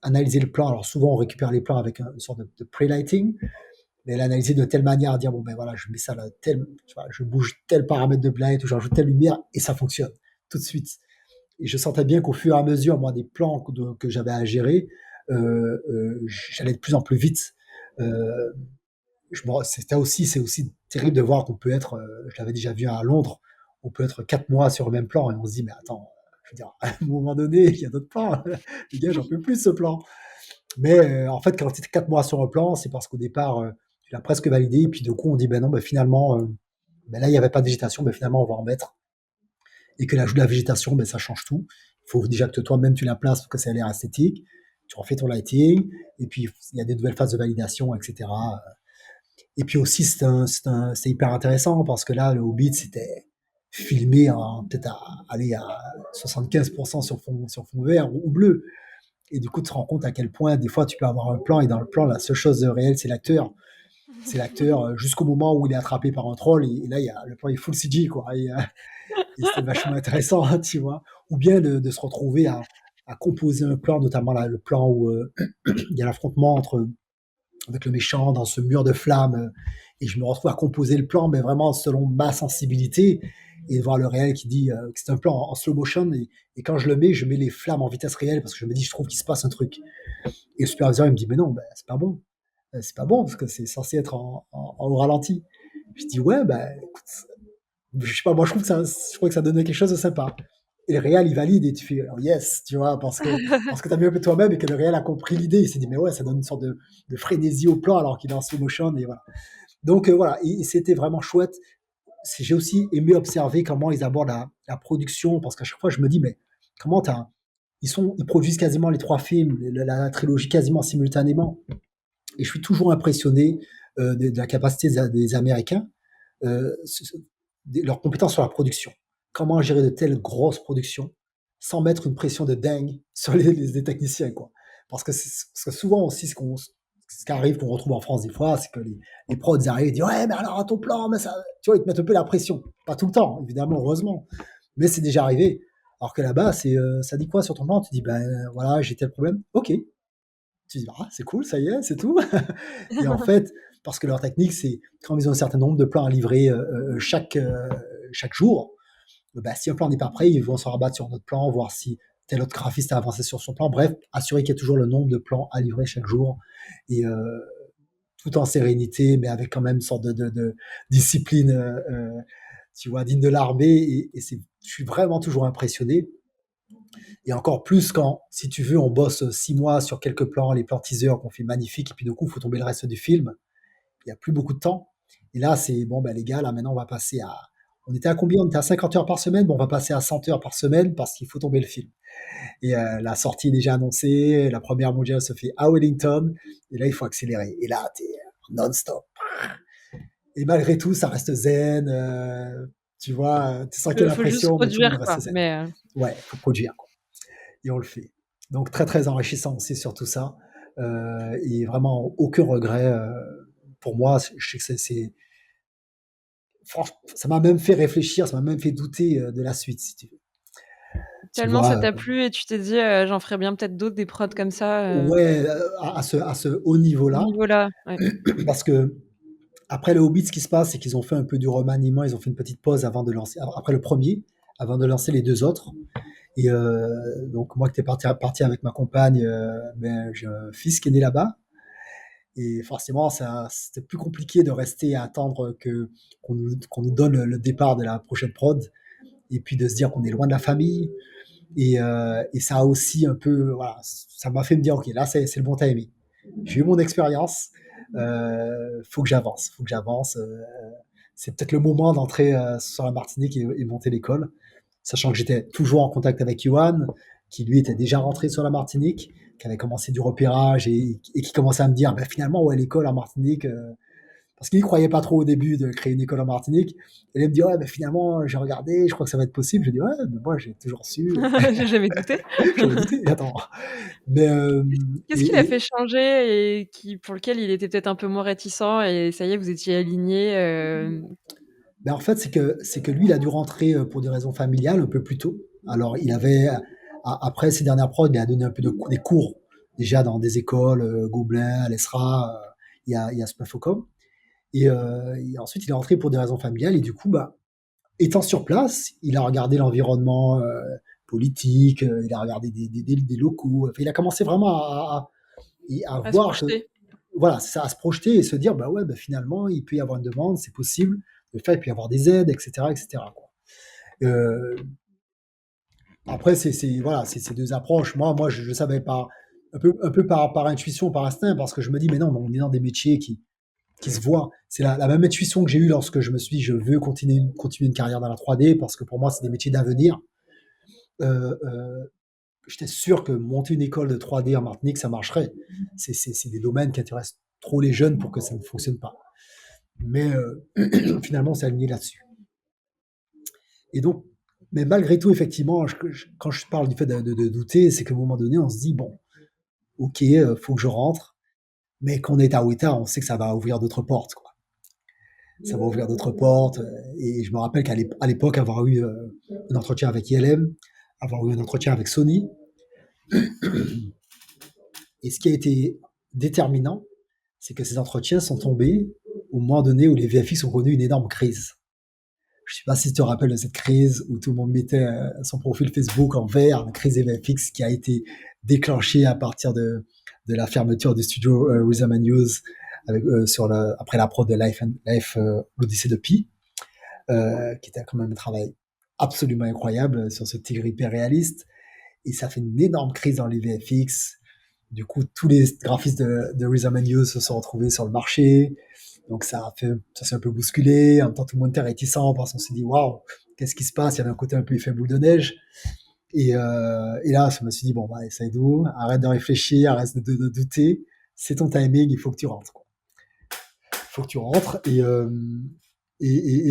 analyser le plan. Alors souvent, on récupère les plans avec une sorte de pre-lighting, mais l'analyser de telle manière à dire, bon ben voilà, je mets ça là, tu vois, je bouge tel paramètre de light ou j'ajoute telle lumière et ça fonctionne tout de suite. Et je sentais bien qu'au fur et à mesure, moi, des plans que j'avais à gérer, j'allais de plus en plus vite. Euh, c'est aussi terrible de voir qu'on peut être, je l'avais déjà vu à Londres, on peut être 4 mois sur le même plan et on se dit, mais attends, je veux dire, à un moment donné, il y a d'autres plans. Les gars, j'en peux plus de ce plan. Mais en fait, quand tu es 4 mois sur un plan, c'est parce qu'au départ, tu l'as presque validé. Et puis, du coup, on dit, ben non, ben finalement, ben là, il n'y avait pas de végétation, ben finalement, on va en mettre. Et que l'ajout de la végétation, ben, ça change tout. Il faut déjà que toi-même, tu la places pour que ça ait l'air esthétique. Tu refais ton lighting. Et puis, il y a des nouvelles phases de validation, etc. Et puis aussi, c'est hyper intéressant parce que là, le Hobbit, c'était filmé peut-être aller à 75% sur fond vert ou bleu. Et du coup, tu te rends compte à quel point, des fois, tu peux avoir un plan et dans le plan, la seule chose réelle, c'est l'acteur. C'est l'acteur jusqu'au moment où il est attrapé par un troll et là, le plan est full CG, quoi. Et c'était vachement intéressant, hein, tu vois. Ou bien de se retrouver à composer un plan, notamment là, le plan où il y a l'affrontement avec le méchant dans ce mur de flammes. Et je me retrouve à composer le plan, mais vraiment selon ma sensibilité. Et de voir le réel qui dit que c'est un plan en slow motion. Et quand je mets les flammes en vitesse réelle parce que je me dis, je trouve qu'il se passe un truc. Et le superviseur, il me dit, mais non, ben, c'est pas bon. C'est pas bon parce que c'est censé être en haut ralenti. Je dis, ouais, ben, écoute, je sais pas, moi je crois que ça donnait quelque chose de sympa. Et le réel, il valide et tu fais oh yes, tu vois, parce que tu as mis un peu toi-même et que le réel a compris l'idée. Il s'est dit, mais ouais, ça donne une sorte de frénésie au plan alors qu'il est en slow motion. Et voilà. Donc voilà, et c'était vraiment chouette. J'ai aussi aimé observer comment ils abordent la production parce qu'à chaque fois, je me dis, mais comment t'as ils produisent quasiment les 3 films, la trilogie quasiment simultanément. Et je suis toujours impressionné de la capacité des Américains, euh, leurs compétences sur la production. Comment gérer de telles grosses productions sans mettre une pression de dingue sur les techniciens, quoi. Parce que souvent aussi, ce qui arrive, qu'on retrouve en France des fois, c'est que les prods ils arrivent et disent ouais, mais alors à ton plan, mais ça, tu vois, ils te mettent un peu la pression. Pas tout le temps, évidemment, heureusement, mais c'est déjà arrivé. Alors que là-bas, ça dit quoi sur ton plan? Tu dis ben voilà, j'ai tel problème. Ok, tu dis ah, c'est cool, ça y est, c'est tout. Et en fait, parce que leur technique, c'est quand ils ont un certain nombre de plans à livrer chaque jour, bah, si un plan n'est pas prêt, ils vont se rabattre sur notre plan, voir si tel autre graphiste a avancé sur son plan. Bref, assurer qu'il y a toujours le nombre de plans à livrer chaque jour. Et tout en sérénité, mais avec quand même une sorte de discipline, tu vois, digne de l'armée. Je suis vraiment toujours impressionné. Et encore plus quand, si tu veux, on bosse 6 mois sur quelques plans, les plans teasers qu'on fait magnifiques, et puis du coup, il faut tomber le reste du film. Il n'y a plus beaucoup de temps. Et là, c'est bon, ben, les gars, là maintenant, on va passer à. On était à combien? On était à 50 heures par semaine. Bon, on va passer à 100 heures par semaine parce qu'il faut tomber le film. Et la sortie est déjà annoncée. La première mondiale se fait à Wellington. Et là, il faut accélérer. Et là, t'es non-stop. Et malgré tout, ça reste zen. Tu vois, tu sens qu'il y a la Faut juste pression, mais tout le produire, monde reste quoi, zen. mais Ouais, il faut produire, quoi. Et on le fait. Donc, très, très enrichissant aussi sur tout ça. Et vraiment, aucun regret. Pour moi, je sais que franchement, ça m'a même fait réfléchir, ça m'a même fait douter de la suite, si tu veux. Tu tellement ça vois, t'a plu et tu t'es dit: «J'en ferais bien peut-être d'autres des prods comme ça», ouais, à ce haut à ce niveau-là, niveau-là, ouais. parce que après le Hobbit, ce qui se passe, c'est qu'ils ont fait un peu du remaniement, ils ont fait une petite pause avant de lancer, après le premier, avant de lancer les deux autres. Et donc moi qui étais parti avec ma compagne, ben, j'ai un fils qui est né là-bas. Et forcément, c'était plus compliqué de rester à attendre qu'on nous donne le départ de la prochaine prod, et puis de se dire qu'on est loin de la famille. Et ça a aussi un peu, voilà, ça m'a fait me dire, ok, là c'est le bon timing. J'ai eu mon expérience, faut que j'avance, faut que j'avance. C'est peut-être le moment d'entrer sur la Martinique et monter l'école, sachant que j'étais toujours en contact avec Johan, qui lui était déjà rentré sur la Martinique, qui avait commencé du repérage et qui commençait à me dire, ben, finalement, ouais, l'école en Martinique, parce qu'il ne croyait pas trop au début de créer une école en Martinique. Et il me dit, ouais, ben, finalement, j'ai regardé, je crois que ça va être possible. Je dis, ouais, mais moi, j'ai toujours su. J'ai jamais douté. J'avais douté. Attends. Mais, Qu'est-ce qui l'a fait changer et pour lequel il était peut-être un peu moins réticent et ça y est, vous étiez alignés, ben, en fait, c'est que lui, il a dû rentrer pour des raisons familiales un peu plus tôt. Alors, après ses dernières prods, il a donné un peu des cours déjà dans des écoles, Gobelin, l'ESRA, il y a Spafocom. Et ensuite, il est rentré pour des raisons familiales. Et du coup, bah, étant sur place, il a regardé l'environnement politique, il a regardé des locaux. Enfin, il a commencé vraiment à à se voir que, projeter? voilà, c'est ça, à se projeter et se dire, bah ouais, bah finalement, il peut y avoir une demande, c'est possible de le faire, il peut y avoir des aides, etc., etc., quoi. Euh, Après, voilà, c'est ces deux approches. Moi, je savais pas, un peu par intuition, par instinct, parce que je me dis, mais non, on est dans des métiers qui se voient. C'est la même intuition que j'ai eue lorsque je me suis dit, je veux continuer une carrière dans la 3D, parce que pour moi, c'est des métiers d'avenir. Euh, euh, J'étais sûr que monter une école de 3D en Martinique, ça marcherait. C'est des domaines qui intéressent trop les jeunes pour que ça ne fonctionne pas. Mais finalement, on s'est aligné là-dessus. Et donc, mais malgré tout, effectivement, quand je parle du fait de douter, c'est qu'à un moment donné, on se dit, bon, ok, faut que je rentre, mais quand on est à Weta, on sait que ça va ouvrir d'autres portes, quoi. Ça va ouvrir d'autres portes. Et je me rappelle qu'à l'époque, avoir eu un entretien avec ILM, avoir eu un entretien avec Sony, et ce qui a été déterminant, c'est que ces entretiens sont tombés au moment donné où les VFX ont connu une énorme crise. Je ne sais pas si tu te rappelles de cette crise où tout le monde mettait son profil Facebook en vert, la crise des VFX qui a été déclenchée à partir de la fermeture du studio Rhythm and News après la prod de Life l'Odyssée de Pi, qui était quand même un travail absolument incroyable sur ce tigre hyper réaliste. Et ça fait une énorme crise dans les VFX. Du coup, tous les graphistes de Rhythm and News se sont retrouvés sur le marché. Donc ça s'est un peu bousculé. En même temps, tout le monde était réticent parce qu'on s'est dit, waouh, qu'est-ce qui se passe? Il y avait un côté un peu effet boule de neige. Et là, je me suis dit, bon, bah, Saïdou, arrête de réfléchir, arrête de douter. C'est ton timing, il faut que tu rentres, quoi. Il faut que tu rentres. Et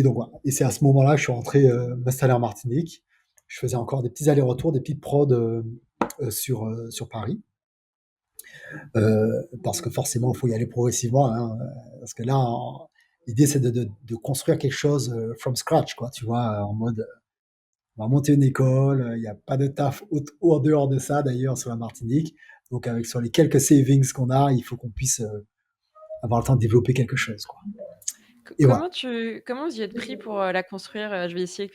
donc, voilà. Et c'est à ce moment-là que je suis rentré m'installer en Martinique. Je faisais encore des petits allers-retours, des petites prods sur Paris. Parce que forcément, il faut y aller progressivement. Hein, parce que là, l'idée, c'est de construire quelque chose from scratch, quoi. Tu vois, en mode, on va monter une école, il n'y a pas de taf en dehors de ça, d'ailleurs, sur la Martinique. Donc, sur les quelques savings qu'on a, il faut qu'on puisse avoir le temps de développer quelque chose, quoi. Et voilà, Comment vous y êtes pris pour, la construire? Je vais essayer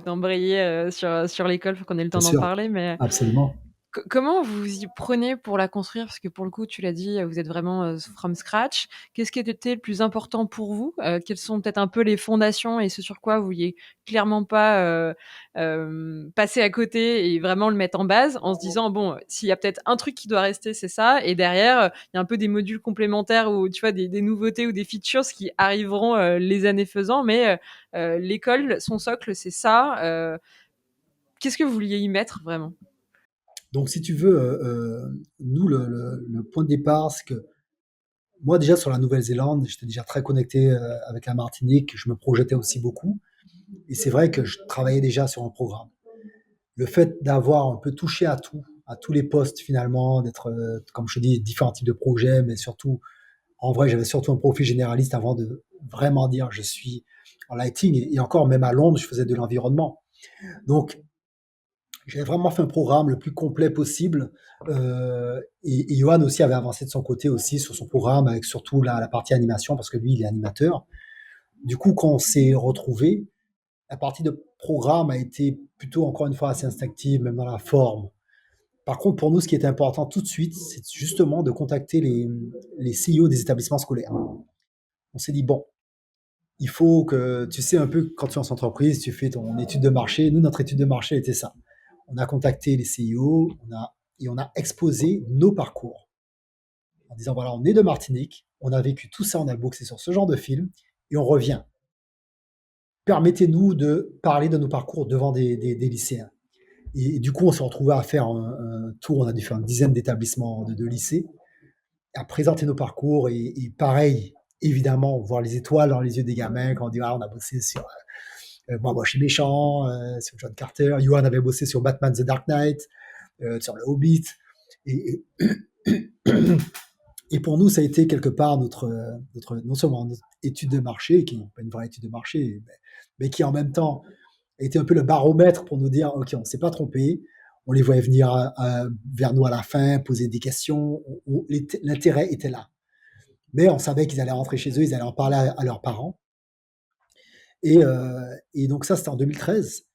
d'embrayer, sur l'école pour qu'on ait le bien temps d'en sûr, parler, mais absolument. comment vous vous y prenez pour la construire? Parce que pour le coup, tu l'as dit, vous êtes vraiment, from scratch. Qu'est-ce qui était le plus important pour vous? Quelles sont peut-être un peu les fondations et ce sur quoi vous vouliez clairement pas, passer à côté et vraiment le mettre en base en se disant: «Bon, s'il y a peut-être un truc qui doit rester, c'est ça» et derrière, il y a un peu des modules complémentaires ou tu vois des nouveautés ou des features qui arriveront, les années faisant mais l'école, son socle, c'est ça. Qu'est-ce que vous vouliez y mettre vraiment? Donc, si tu veux, nous, le point de départ, c'est que moi, déjà, sur la Nouvelle-Zélande, j'étais déjà très connecté avec la Martinique. Je me projetais aussi beaucoup. Et c'est vrai que je travaillais déjà sur un programme. Le fait d'avoir un peu touché à tous les postes finalement, d'être, comme je te dis, différents types de projets, mais surtout, en vrai, j'avais surtout un profil généraliste avant de vraiment dire je suis en lighting. Et encore, même à Londres, je faisais de l'environnement. Donc, j'ai vraiment fait un programme le plus complet possible. Et Johan aussi avait avancé de son côté aussi sur son programme, avec surtout la partie animation, parce que lui, il est animateur. Du coup, quand on s'est retrouvés, la partie de programme a été plutôt, encore une fois, assez instinctive, même dans la forme. Par contre, pour nous, ce qui était important tout de suite, c'est justement de contacter les CEO des établissements scolaires. On s'est dit, bon, il faut que, tu sais, un peu quand tu es en entreprise, tu fais ton étude de marché. Nous, notre étude de marché était ça. On a contacté les CEO, et on a exposé nos parcours en disant, voilà, on est de Martinique, on a vécu tout ça, on a boxé sur ce genre de film, et on revient. Permettez-nous de parler de nos parcours devant des lycéens. Et du coup, on s'est retrouvé à faire un tour, on a dû faire une dizaine d'établissements de lycées, à présenter nos parcours et pareil, évidemment, voir les étoiles dans les yeux des gamins quand on dit, ah, on a bossé sur Moi, je suis méchant, sur John Carter, Johan avait bossé sur Batman The Dark Knight, sur le Hobbit, et, et, et pour nous, ça a été quelque part non seulement notre étude de marché, qui n'est pas une vraie étude de marché, mais qui en même temps a été un peu le baromètre pour nous dire, OK, on ne s'est pas trompé, on les voyait venir vers nous à la fin, poser des questions, l'intérêt était là. Mais on savait qu'ils allaient rentrer chez eux, ils allaient en parler à leurs parents. Et donc ça, c'était en 2013.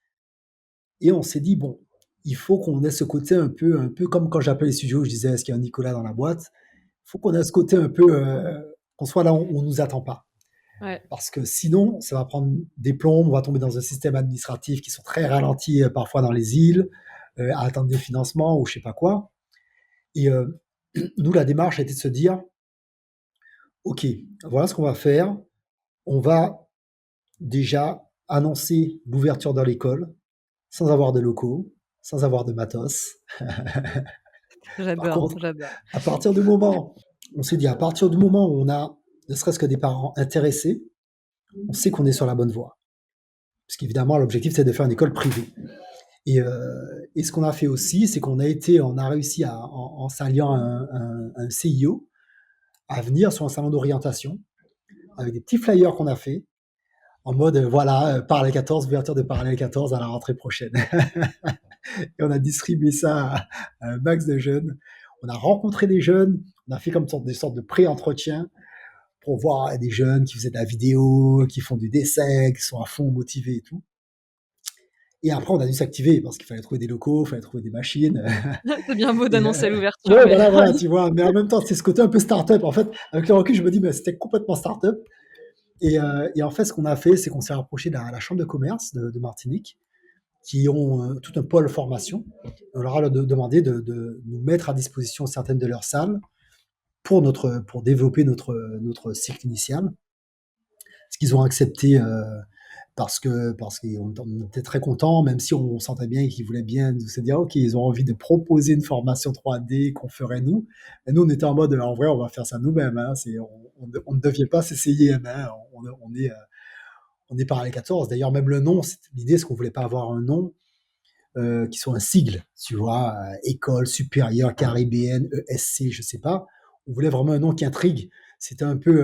Et on s'est dit, bon, il faut qu'on ait ce côté un peu comme quand j'appelle les studios, je disais, est-ce qu'il y a un Nicolas dans la boîte? Il faut qu'on ait ce côté un peu, qu'on soit là où on ne nous attend pas. Ouais. Parce que sinon, ça va prendre des plombes, on va tomber dans un système administratif qui sont très ralentis parfois dans les îles, à attendre des financements ou je sais pas quoi. Et nous, la démarche a été de se dire, OK, voilà ce qu'on va faire. On va déjà annoncer l'ouverture de l'école sans avoir de locaux, sans avoir de matos. Par J'adore, contre, j'adore. à partir du moment, on s'est dit, à partir du moment où on a ne serait-ce que des parents intéressés, on sait qu'on est sur la bonne voie. Parce qu'évidemment, l'objectif, c'est de faire une école privée. Et ce qu'on a fait aussi, c'est on a réussi en s'alliant un CIO à venir sur un salon d'orientation avec des petits flyers qu'on a fait en mode, voilà, Parallèle 14, ouverture de Parallèle 14 à la rentrée prochaine. Et on a distribué ça à un max de jeunes. On a rencontré des jeunes, on a fait comme des sortes de pré-entretiens pour voir des jeunes qui faisaient de la vidéo, qui font du dessin, qui sont à fond motivés et tout. Et après, on a dû s'activer parce qu'il fallait trouver des locaux, il fallait trouver des machines. C'est bien beau Et d'annoncer l'ouverture, ouais, mais voilà, tu vois. Mais en même temps, c'est ce côté un peu start-up. En fait, avec le recul, je me dis, mais c'était complètement start-up. Et en fait, ce qu'on a fait, c'est qu'on s'est rapproché de la chambre de commerce de Martinique, qui ont tout un pôle formation. On leur a demandé de nous mettre à disposition certaines de leurs salles pour développer notre cycle initial. Ce qu'ils ont accepté parce qu'on était très contents, même si on sentait bien qu'ils voulaient bien nous se dire, OK, ils ont envie de proposer une formation 3D qu'on ferait nous. Et nous, on était en mode, en vrai, on va faire ça nous-mêmes, hein. On ne devient pas CCIM, hein. On est Parallèle 14. D'ailleurs, même le nom, l'idée, c'est qu'on voulait pas avoir un nom qui soit un sigle, tu vois, École supérieure caribéenne, ESC, je sais pas. On voulait vraiment un nom qui intrigue. C'était un peu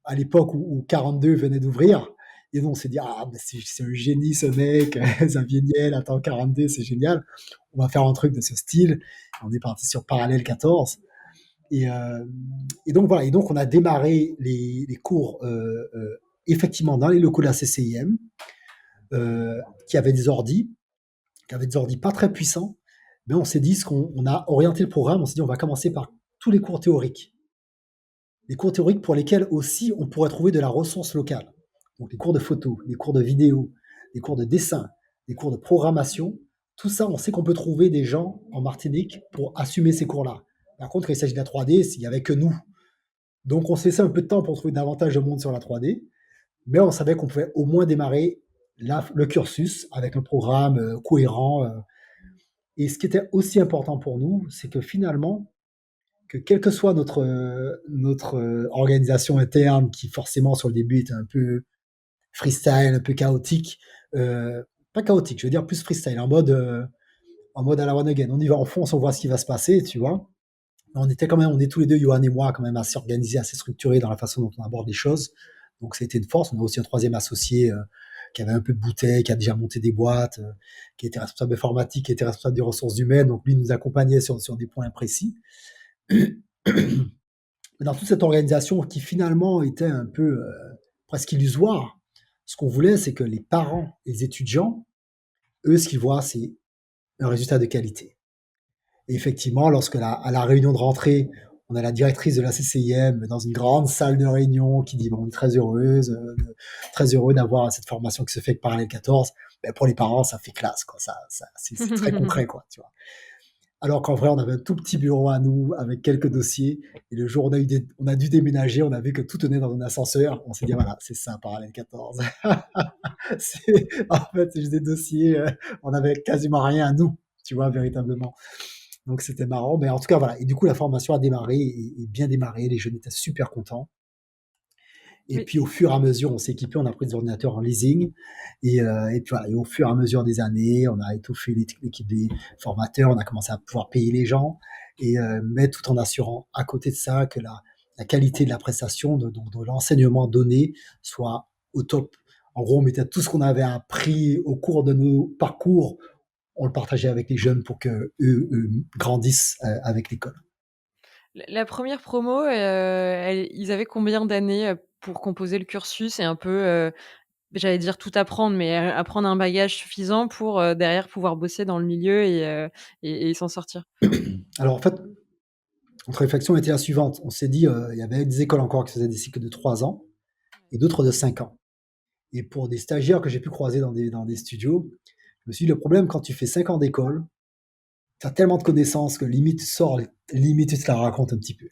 à l'époque où 42 venait d'ouvrir. Et donc, on s'est dit, ah, ben c'est un génie ce mec, Xavier Niel, attends, 42, c'est génial. On va faire un truc de ce style. On est parti sur Parallèle 14. Et, euh, et donc, voilà. Et donc, on a démarré les cours effectivement dans les locaux de la CCIM, qui avaient des ordis pas très puissants. Mais on s'est dit, on a orienté le programme, on s'est dit, on va commencer par tous les cours théoriques. Les cours théoriques pour lesquels aussi on pourrait trouver de la ressource locale. Donc les cours de photo, les cours de vidéo, les cours de dessin, les cours de programmation, tout ça, on sait qu'on peut trouver des gens en Martinique pour assumer ces cours-là. Par contre, quand il s'agit de la 3D, il n'y avait que nous. Donc on s'est laissé un peu de temps pour trouver davantage de monde sur la 3D, mais on savait qu'on pouvait au moins démarrer le cursus avec un programme cohérent. Et ce qui était aussi important pour nous, c'est que finalement, que quelle que soit notre organisation interne, qui forcément sur le début était un peu freestyle, un peu chaotique, pas chaotique, je veux dire plus freestyle, en mode à la one again. On y va en fonce, on voit ce qui va se passer, tu vois. On est tous les deux, Johan et moi, quand même assez organisés, assez structurés dans la façon dont on aborde les choses. Donc ça a été une force. On a aussi un troisième associé qui avait un peu de bouteille, qui a déjà monté des boîtes, qui était responsable informatique, qui était responsable des ressources humaines. Donc lui nous accompagnait sur des points précis. Mais dans toute cette organisation qui finalement était un peu presque illusoire, ce qu'on voulait, c'est que les parents et les étudiants, eux, ce qu'ils voient, c'est un résultat de qualité. Et effectivement, à la réunion de rentrée, on a la directrice de la CCIM dans une grande salle de réunion qui dit, bon, on est très heureux d'avoir cette formation qui se fait avec Parallèle 14. Ben, pour les parents, ça fait classe, quoi. C'est très concret, quoi, tu vois. Alors qu'en vrai, on avait un tout petit bureau à nous avec quelques dossiers. Et le jour où on a dû déménager, on a vu que tout tenait dans un ascenseur. On s'est dit, voilà, c'est ça, Parallèle 14. En fait, c'est juste des dossiers. On avait quasiment rien à nous, tu vois, véritablement. Donc c'était marrant. Mais en tout cas, voilà. Et du coup, la formation a démarré et bien démarré. Les jeunes étaient super contents. Et Mais puis au fur et à mesure, on s'est équipé, on a pris des ordinateurs en leasing. Et puis voilà, et au fur et à mesure des années, on a étoffé l'équipe des formateurs, on a commencé à pouvoir payer les gens, mais tout en assurant à côté de ça que la qualité de la prestation, de l'enseignement donné soit au top. En gros, on mettait tout ce qu'on avait appris au cours de nos parcours, on le partageait avec les jeunes pour que eux grandissent avec l'école. la 1re promo, ils avaient combien d'années, pour composer le cursus et un peu, j'allais dire tout apprendre, mais apprendre un bagage suffisant pour, derrière pouvoir bosser dans le milieu et s'en sortir? Alors en fait, notre réflexion était la suivante. On s'est dit, il y avait des écoles encore qui faisaient des cycles de 3 ans et d'autres de 5 ans. Et pour des stagiaires que j'ai pu croiser dans des studios, je me suis dit, le problème quand tu fais 5 ans d'école, tu as tellement de connaissances que limite tu sors, limite tu te la racontes un petit peu.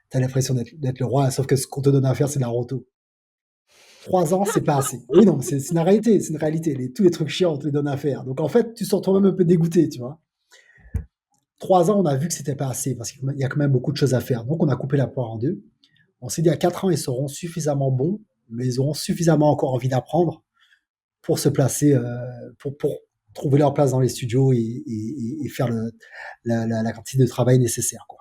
Tu as l'impression d'être le roi, sauf que ce qu'on te donne à faire, c'est de la roto. 3 ans, c'est pas assez. Oui, non, c'est une réalité, c'est une réalité. Tous les trucs chiants, on te les donne à faire. Donc en fait, tu sors toi-même un peu dégoûté, tu vois. 3 ans, on a vu que c'était pas assez parce qu'il y a quand même beaucoup de choses à faire. Donc on a coupé la poire en deux. On s'est dit à 4 ans, ils seront suffisamment bons, mais ils auront suffisamment encore envie d'apprendre pour se placer, pour trouver leur place dans les studios et faire la quantité de travail nécessaire, quoi.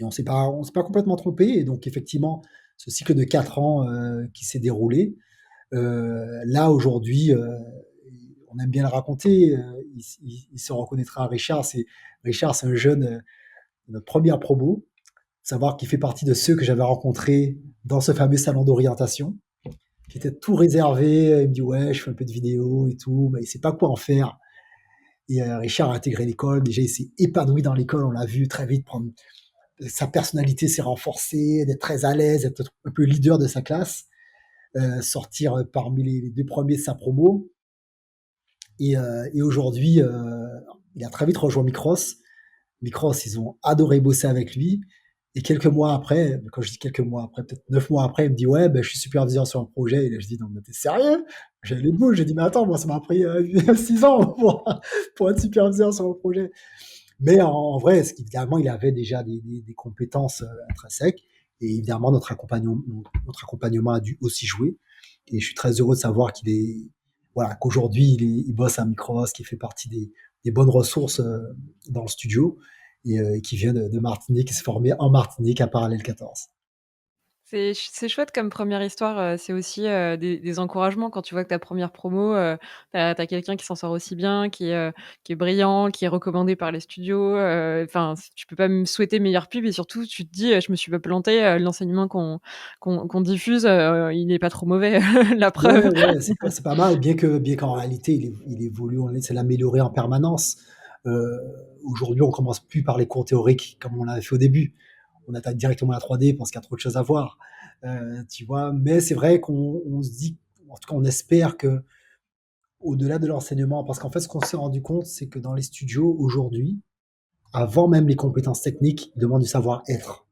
Et on s'est pas complètement trompé. Et donc, effectivement, ce cycle de 4 ans qui s'est déroulé, là, aujourd'hui, on aime bien le raconter. Il se reconnaîtra à Richard. Richard, c'est un jeune, notre première promo, savoir qu'il fait partie de ceux que j'avais rencontrés dans ce fameux salon d'orientation, qui était tout réservé. Il me dit, ouais, je fais un peu de vidéo et tout, mais il sait pas quoi en faire. Et Richard a intégré l'école. Déjà, il s'est épanoui dans l'école. On l'a vu très vite prendre. Sa personnalité s'est renforcée, d'être très à l'aise, être un peu leader de sa classe, sortir parmi les deux premiers de sa promo. Et aujourd'hui, il a très vite rejoint Micros. Micros, ils ont adoré bosser avec lui. Et quelques mois après, quand je dis quelques mois après, peut-être 9 mois après, il me dit: «Ouais, ben, je suis superviseur sur un projet». Et là, je dis: «Non, mais t'es sérieux?» J'avais les boules, j'ai dit: «Mais attends, moi, ça m'a pris 6 ans pour être superviseur sur un projet». Mais en vrai, évidemment, il avait déjà des compétences intrinsèques. Et évidemment, notre accompagnement a dû aussi jouer. Et je suis très heureux de savoir voilà, qu'aujourd'hui, il bosse à Micros, qu'il fait partie des bonnes ressources dans le studio et qui vient de Martinique, qui s'est formé en Martinique à Parallèle 14. C'est chouette comme première histoire, c'est aussi, des encouragements quand tu vois que ta première promo, tu as quelqu'un qui s'en sort aussi bien, qui est brillant, qui est recommandé par les studios, enfin, tu peux pas me souhaiter meilleure pub et surtout tu te dis: «Je me suis pas planté, l'enseignement qu'on diffuse, il est pas trop mauvais». La preuve. Ouais, ouais, c'est pas mal, bien qu'en réalité, il évolue, on essaie de l'améliorer en permanence. Heu, Aujourd'hui, on commence plus par les cours théoriques comme on l'avait fait au début. On attaque directement la 3D parce qu'il y a trop de choses à voir. Tu vois? Mais c'est vrai qu'on se dit, en tout cas, on espère que au delà de l'enseignement, parce qu'en fait, ce qu'on s'est rendu compte, c'est que dans les studios aujourd'hui, avant même les compétences techniques, ils demandent du savoir-être.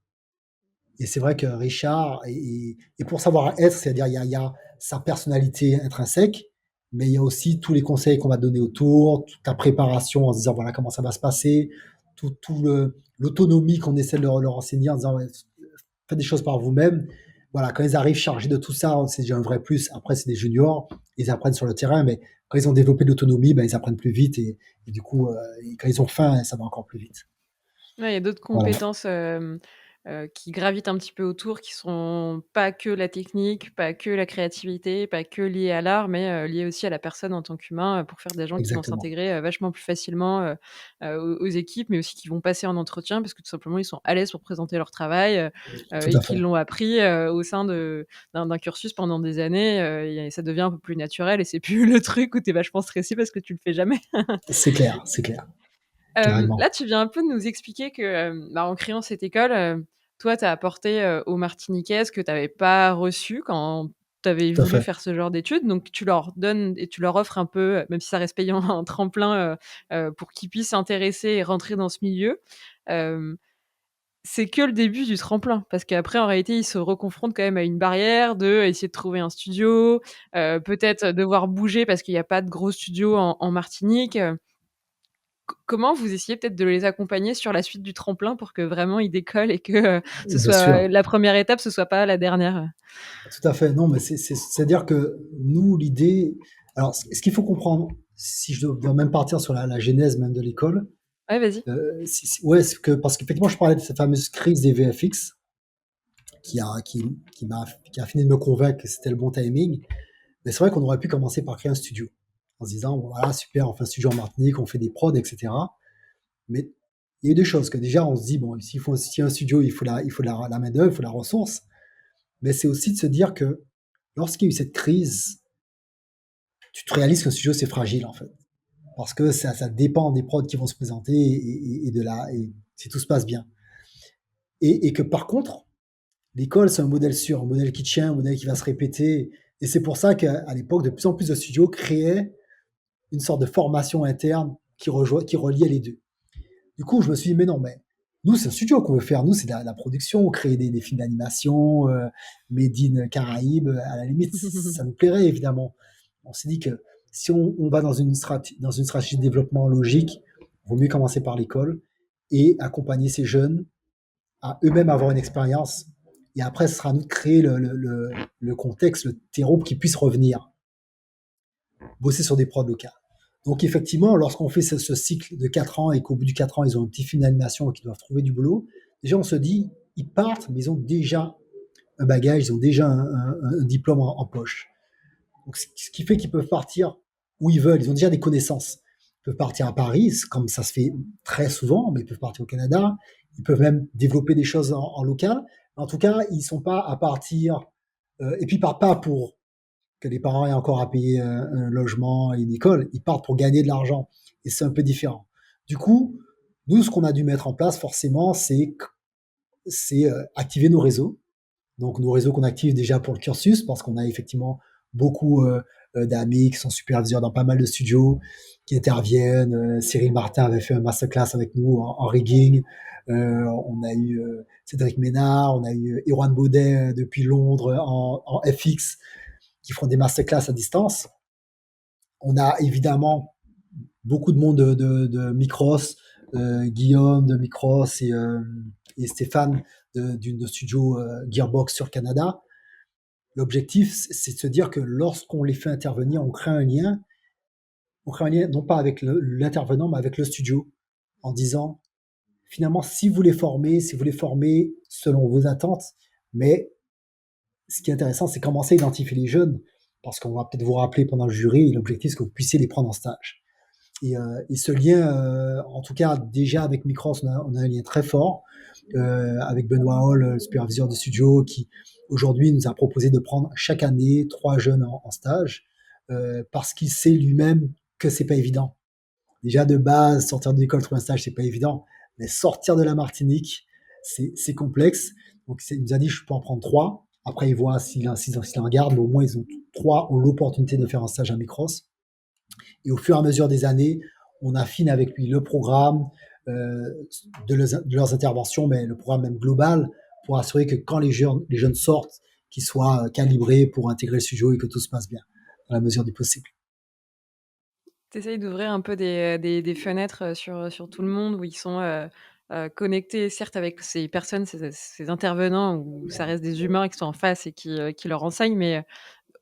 Et c'est vrai que Richard, et pour savoir-être, c'est-à-dire il y a sa personnalité intrinsèque, mais il y a aussi tous les conseils qu'on va donner autour, toute ta préparation en se disant voilà comment ça va se passer, l'autonomie qu'on essaie de leur enseigner en disant ouais, faites des choses par vous-même. Voilà, quand ils arrivent chargés de tout ça, c'est déjà un vrai plus. Après, c'est des juniors, ils apprennent sur le terrain, mais quand ils ont développé de l'autonomie, ben, ils apprennent plus vite et du coup, quand ils ont faim, ça va encore plus vite. Ouais, il y a d'autres Voilà, compétences, qui gravitent un petit peu autour, qui sont pas que la technique, pas que la créativité, pas que liées à l'art, mais liées aussi à la personne en tant qu'humain, pour faire des gens qui vont exactement. s'intégrer, vachement plus facilement, aux équipes, mais aussi qui vont passer en entretien parce que tout simplement ils sont à l'aise pour présenter leur travail, Tout et à qu'ils fait. l'ont appris, au sein d'un cursus pendant des années, et ça devient un peu plus naturel et c'est plus le truc où tu es vachement stressé parce que tu le fais jamais. C'est clair, carrément. Là, tu viens un peu de nous expliquer que, bah, en créant cette école, toi, tu as apporté, aux Martiniquais ce que tu avais pas reçu quand tu avais Tout à voulu fait. faire ce genre d'études. Donc tu leur donnes et tu leur offres un peu, même si ça reste payant, un tremplin, pour qu'ils puissent s'intéresser et rentrer dans ce milieu. Hem, c'est que le début du tremplin parce qu'après, en réalité, ils se reconfrontent quand même à une barrière de essayer de trouver un studio, peut-être devoir bouger parce qu'il y a pas de gros studios en Martinique. Comment vous essayez peut-être de les accompagner sur la suite du tremplin pour que vraiment ils décollent et que, ce Bien soit sûr, la première étape, ce soit pas la dernière? tout à fait. Non, mais c'est-à-dire que nous, l'idée, alors, ce qu'il faut comprendre, si je dois même partir sur la genèse même de l'école, Ouais, vas-y. ouais, c'est que parce qu'effectivement, je parlais de cette fameuse crise des VFX qui a qui qui a fini de me convaincre que c'était le bon timing. Mais c'est vrai qu'on aurait pu commencer par créer un studio en se disant: «Bon, voilà, super, on fait un studio en Martinique, on fait des prods et cetera». Mais il y a eu des choses que déjà on se dit: «Bon, s'il y a un studio, il faut la main-d'œuvre, il faut la ressource». Mais c'est aussi de se dire que lorsqu'il y a eu cette crise, tu te réalises qu'un studio, c'est fragile, en fait. Parce que ça dépend des prods qui vont se présenter et si tout se passe bien. Et que par contre, l'école, c'est un modèle sûr, un modèle qui tient, un modèle qui va se répéter. Et c'est pour ça qu'à l'époque, de plus en plus de studios créaient une sorte de formation interne qui reliait les deux. Du coup, je me suis dit, mais non, mais nous, c'est un studio qu'on veut faire. Nous, c'est de la production, créer des films d'animation, made in Caraïbes. À la limite, ça nous plairait, évidemment. On s'est dit que si on va dans une stratégie de développement logique, il vaut mieux commencer par l'école et accompagner ces jeunes à eux-mêmes avoir une expérience. Et après, ce sera à nous de créer le contexte, le terreau pour qu'ils puissent revenir, bosser sur des prods locales. Donc effectivement, lorsqu'on fait ce cycle de 4 ans et qu'au bout du 4 ans, ils ont un petit film d'animation et qu'ils doivent trouver du boulot, déjà on se dit, ils partent, mais ils ont déjà un bagage, ils ont déjà un diplôme en poche. Donc, ce qui fait qu'ils peuvent partir où ils veulent, ils ont déjà des connaissances. Ils peuvent partir à Paris, comme ça se fait très souvent, mais ils peuvent partir au Canada, ils peuvent même développer des choses en local. En tout cas, ils ne sont pas à partir, et puis ils partent pas pour que les parents aient encore à payer un logement et une école, ils partent pour gagner de l'argent. Et c'est un peu différent. Du coup, nous, ce qu'on a dû mettre en place, forcément, c'est activer nos réseaux. Donc, nos réseaux qu'on active déjà pour le cursus, parce qu'on a effectivement beaucoup d'amis qui sont superviseurs dans pas mal de studios, qui interviennent. Cyril Martin avait fait un masterclass avec nous en rigging. On a eu Cédric Ménard, on a eu Erwan Baudet depuis Londres en FX, qui font des masterclass à distance. On a évidemment beaucoup de monde de Micros, Guillaume de Micros et Stéphane d'une studio Gearbox sur Canada. L'objectif, c'est de se dire que lorsqu'on les fait intervenir, on crée un lien non pas avec l'intervenant, mais avec le studio, en disant, finalement, si vous les formez, selon vos attentes, mais ce qui est intéressant, c'est commencer à identifier les jeunes, parce qu'on va peut-être vous rappeler pendant le jury, et l'objectif, c'est que vous puissiez les prendre en stage. Et ce lien, en tout cas, déjà avec Micros, on a un lien très fort, avec Benoît Hall, le superviseur de studio, qui aujourd'hui nous a proposé de prendre chaque année 3 jeunes en stage, parce qu'il sait lui-même que c'est pas évident. Déjà de base, sortir de l'école, trouver un stage, c'est pas évident, mais sortir de la Martinique, c'est complexe. Donc il nous a dit, je peux en prendre 3. Après, il voit s'il en garde, mais au moins ils ont 3 ont l'opportunité de faire un stage à Micros. Et au fur et à mesure des années, on affine avec lui le programme de leurs interventions, mais le programme même global, pour assurer que quand les jeunes sortent, qu'ils soient calibrés pour intégrer le studio et que tout se passe bien, dans la mesure du possible. Tu essayes d'ouvrir un peu des fenêtres, sur tout le monde où ils sont, connectés certes avec ces personnes, ces intervenants où ça reste des humains qui sont en face et qui leur enseignent, mais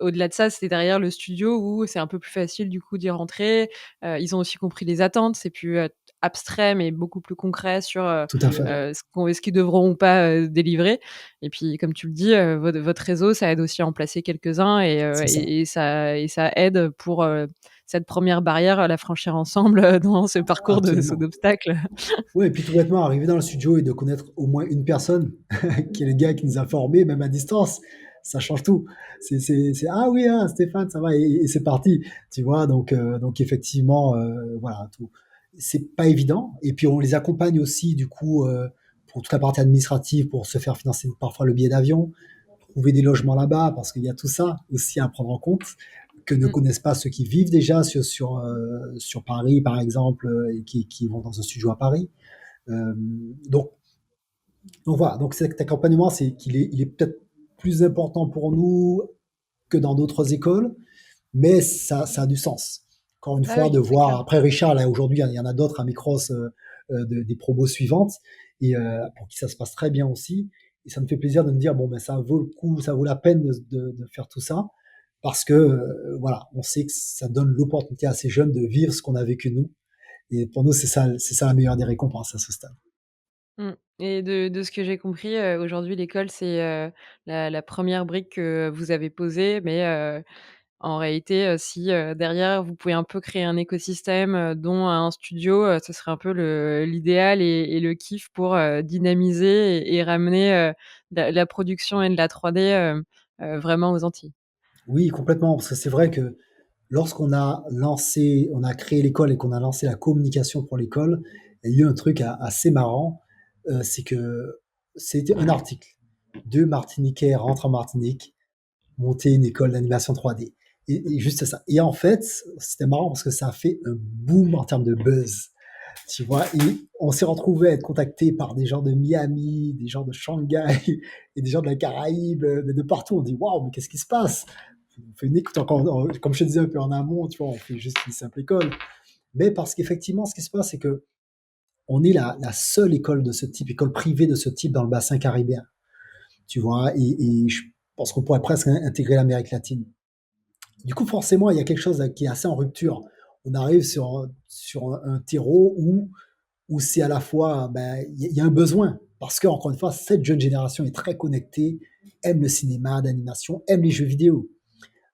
au-delà de ça, c'est derrière le studio où c'est un peu plus facile du coup d'y rentrer. Ils ont aussi compris les attentes, c'est plus, abstrait mais beaucoup plus concret sur, Tout à fait. ce qu'ils devront ou pas, délivrer et puis comme tu le dis, votre réseau, ça aide aussi à en placer quelques-uns C'est ça. et ça aide pour, cette première barrière à la franchir ensemble, dans ce parcours de saut Absolument. d'obstacles. Oui, et puis tout bêtement, arriver dans le studio et de connaître au moins une personne qui est le gars qui nous a formés, même à distance, ça change tout. Ah oui, hein, Stéphane, ça va, et c'est parti, tu vois. Donc effectivement, voilà, tout. C'est pas évident. Et puis on les accompagne aussi, du coup, pour toute la partie administrative, pour se faire financer parfois le billet d'avion, trouver des logements là-bas, parce qu'il y a tout ça aussi à prendre en compte que ne Mmh. connaissent pas ceux qui vivent déjà sur Paris, par exemple, et qui vont dans un studio à Paris. Euh, donc, donc voilà, donc cet accompagnement, il est peut-être plus important pour nous que dans d'autres écoles, mais ça a du sens. Encore une Ah fois, oui, de c'est clair. voir, après Richard, là aujourd'hui, il y en a d'autres à Micros, des promos suivantes, et pour qui ça se passe très bien aussi. Et ça me fait plaisir de me dire, bon, ben, ça vaut le coup, ça vaut la peine de faire tout ça, parce que, voilà, on sait que ça donne l'opportunité à ces jeunes de vivre ce qu'on a vécu nous. Et pour nous, c'est ça la meilleure des récompenses à ce stade. Mmh et de ce que j'ai compris, aujourd'hui l'école c'est, la 1re brique que vous avez posée, mais en réalité, si, derrière vous pouvez un peu créer un écosystème, dont un studio, ce serait un peu l'idéal et le kiff pour, dynamiser et ramener, la production et de la 3D, vraiment aux Antilles. Oui, complètement, parce que c'est vrai que on a créé l'école et qu'on a lancé la communication pour l'école, il y a eu un truc assez marrant, c'est que c'était un article. Deux Martiniquais rentrent en Martinique, monter une école d'animation 3D. Et juste ça. Et en fait, c'était marrant parce que ça a fait un boom en termes de buzz. Tu vois, et on s'est retrouvé à être contacté par des gens de Miami, des gens de Shanghai et des gens de la Caraïbe, de partout. On dit waouh, mais qu'est-ce qui se passe? On fait une écoute encore, comme je te disais un peu en amont, tu vois, on fait juste une simple école. Mais parce qu'effectivement, ce qui se passe, c'est que on est la seule école de ce type, école privée de ce type dans le bassin caribéen. Tu vois, et je pense qu'on pourrait presque intégrer l'Amérique latine. Du coup, forcément, il y a quelque chose qui est assez en rupture. On arrive sur un terreau où c'est à la fois, ben, il y a un besoin. Parce que, encore une fois, cette jeune génération est très connectée, aime le cinéma d'animation, aime les jeux vidéo.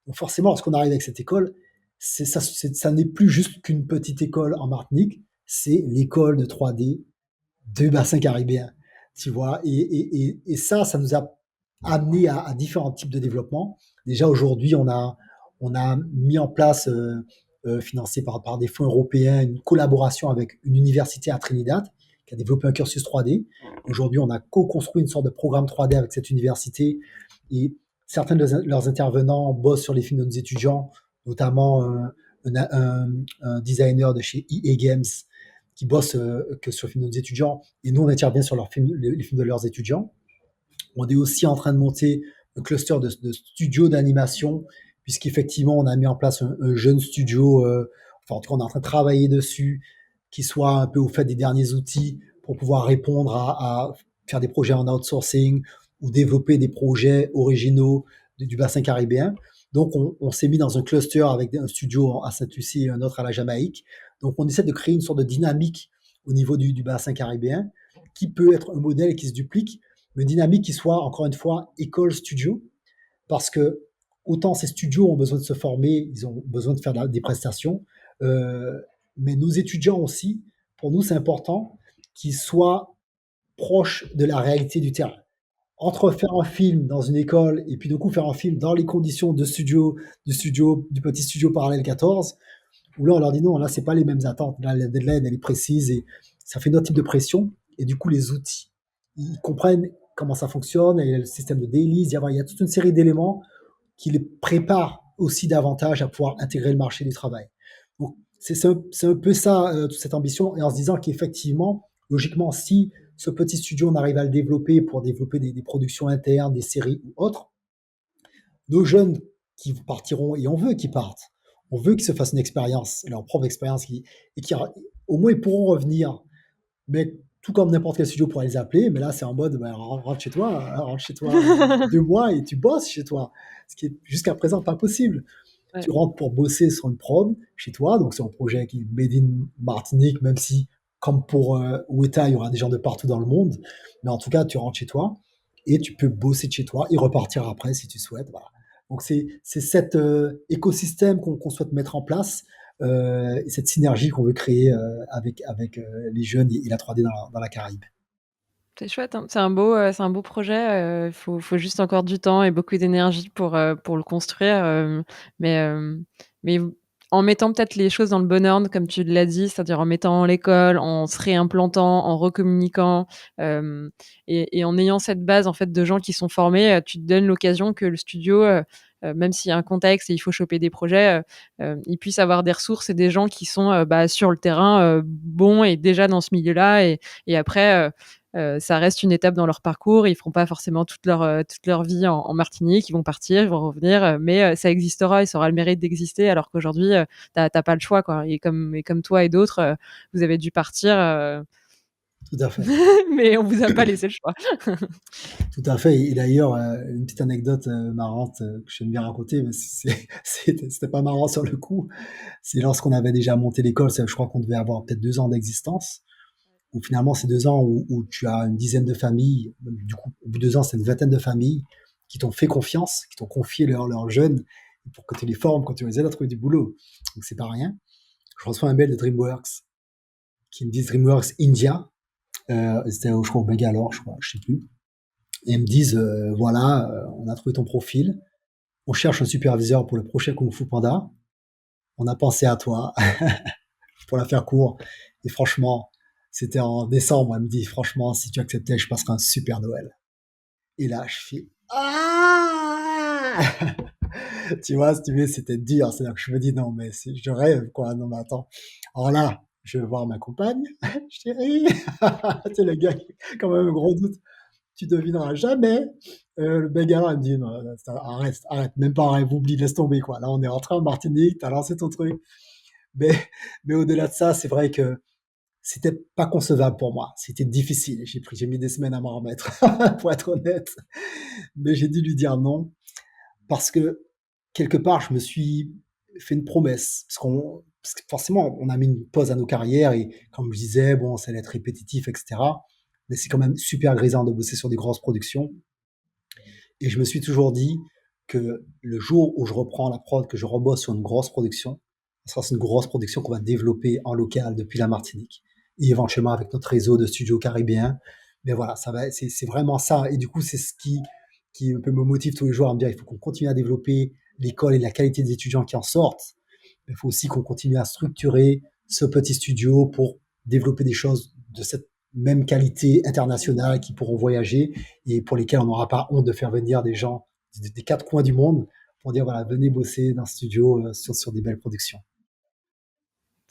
Donc forcément, lorsqu'on arrive avec cette école, ça n'est plus juste qu'une petite école en Martinique, c'est l'école de 3D de bassin caribéen, tu vois. Et ça nous a amené à différents types de développement. Déjà aujourd'hui, on a mis en place, financé par des fonds européens, une collaboration avec une université à Trinidad qui a développé un cursus 3D. Aujourd'hui, on a co-construit une sorte de programme 3D avec cette université et certains de leurs intervenants bossent sur les films de nos étudiants notamment un designer de chez EA Games qui bosse que sur les films de nos étudiants, et nous on intervient sur leurs films, les films de leurs étudiants. On est aussi en train de monter un cluster de studios d'animation, puisqu'effectivement, on a mis en place un jeune studio, enfin, en tout cas, on est en train de travailler dessus, qui soit un peu au fait des derniers outils pour pouvoir répondre à faire des projets en outsourcing ou développer des projets originaux du bassin caribéen. Donc, on s'est mis dans un cluster avec un studio à Saint-Lucie et un autre à la Jamaïque. Donc, on essaie de créer une sorte de dynamique au niveau du bassin caribéen qui peut être un modèle qui se duplique, une dynamique qui soit, encore une fois, école-studio, parce que autant ces studios ont besoin de se former, ils ont besoin de faire des prestations, euh, mais nos étudiants aussi, pour nous, c'est important qu'ils soient proches de la réalité du terrain. Entre faire un film dans une école et puis du coup faire un film dans les conditions de studio, du petit studio parallèle 14, où là on leur dit non, là c'est pas les mêmes attentes, là la deadline elle est précise et ça fait notre type de pression, et du coup les outils, ils comprennent comment ça fonctionne, il y a le système de dailies, il y a toute une série d'éléments qui les préparent aussi davantage à pouvoir intégrer le marché du travail. Donc c'est un peu ça, toute cette ambition, et en se disant qu'effectivement, logiquement, si ce petit studio on arrive à le développer pour développer des productions internes, des séries ou autres, nos jeunes qui partiront, et on veut qu'ils partent, on veut qu'ils se fassent une expérience, leur propre expérience, et qui, au moins, ils pourront revenir. Mais tout comme n'importe quel studio pourrait les appeler, mais là, c'est en mode, ben, rentre chez toi 2 mois et tu bosses chez toi. Ce qui est jusqu'à présent pas possible. Ouais. Tu rentres pour bosser sur une prod chez toi, donc c'est un projet qui est made in Martinique, même si, comme pour Weta, il y aura des gens de partout dans le monde. Mais en tout cas, tu rentres chez toi et tu peux bosser de chez toi et repartir après si tu souhaites. Voilà. Donc c'est cet écosystème qu'on souhaite mettre en place, et cette synergie qu'on veut créer avec les jeunes et la 3D dans la Caraïbe. C'est chouette, hein. C'est un beau projet, faut juste encore du temps et beaucoup d'énergie pour le construire, mais mais en mettant peut-être les choses dans le bon ordre, comme tu l'as dit, c'est-à-dire en mettant l'école, en se réimplantant, en recommuniquant, hem et en ayant cette base, en fait, de gens qui sont formés, tu te donnes l'occasion que le studio, même s'il y a un contexte et il faut choper des projets, il puisse avoir des ressources et des gens qui sont, bah, sur le terrain, bons et déjà dans ce milieu-là et après, ça reste une étape dans leur parcours. Ils feront pas forcément toute leur vie en Martinique. Ils vont partir, ils vont revenir, mais ça existera et ça aura le mérite d'exister alors qu'aujourd'hui, tu pas le choix, quoi et comme toi et d'autres, vous avez dû partir, Tout à fait. mais on vous a pas laissé le choix. Tout à fait. Et d'ailleurs, une petite anecdote marrante que j'aime bien raconter, mais c'était pas marrant sur le coup. C'est lorsqu'on avait déjà monté l'école, je crois qu'on devait avoir peut-être 2 ans d'existence, où finalement, ces 2 ans où tu as une dizaine de familles, du coup, au bout de 2 ans, c'est une vingtaine de familles qui t'ont fait confiance, qui t'ont confié leurs jeunes pour que tu les formes, quand tu les aides à trouver du boulot. Donc, c'est pas rien. Je reçois un mail de DreamWorks qui me disent DreamWorks India, c'était, je crois, au Bangalore, je crois, je sais plus. Et ils me disent, voilà, on a trouvé ton profil, on cherche un superviseur pour le prochain Kung Fu Panda, on a pensé à toi, pour la faire court. Et franchement, c'était en décembre, elle me dit, franchement, si tu acceptais, je passerai un super Noël. Et là, je fais, ah tu vois, si tu veux, c'était dur. C'est-à-dire que je me dis, non, mais je rêve, quoi. Non, mais attends. Alors là, je vais voir ma compagne, chérie. Tu sais, le gars, quand même un gros doute. Tu devineras jamais. Le Bengala, il me dit, non, arrête, arrête, même pas un rêve, oublie, laisse tomber, quoi. Là, on est rentré en Martinique, t'as lancé ton truc. Mais, mais au-delà de ça, c'est vrai que c'était pas concevable pour moi. C'était difficile. J'ai mis des semaines à m'en remettre, pour être honnête. Mais j'ai dû lui dire non parce que quelque part, je me suis fait une promesse. Parce que forcément, on a mis une pause à nos carrières et comme je disais, bon, ça allait être répétitif, etc. Mais c'est quand même super grisant de bosser sur des grosses productions. Et je me suis toujours dit que le jour où je reprends la prod, que je rebosse sur une grosse production, ce sera une grosse production qu'on va développer en local depuis la Martinique et éventuellement avec notre réseau de studios caribéens. Mais voilà, c'est vraiment ça. Et du coup, c'est ce qui un peu me motive tous les jours à me dire il faut qu'on continue à développer l'école et la qualité des étudiants qui en sortent. Il faut aussi qu'on continue à structurer ce petit studio pour développer des choses de cette même qualité internationale qui pourront voyager et pour lesquels on n'aura pas honte de faire venir des gens des 4 coins du monde pour dire voilà, venez bosser dans le studio sur des belles productions.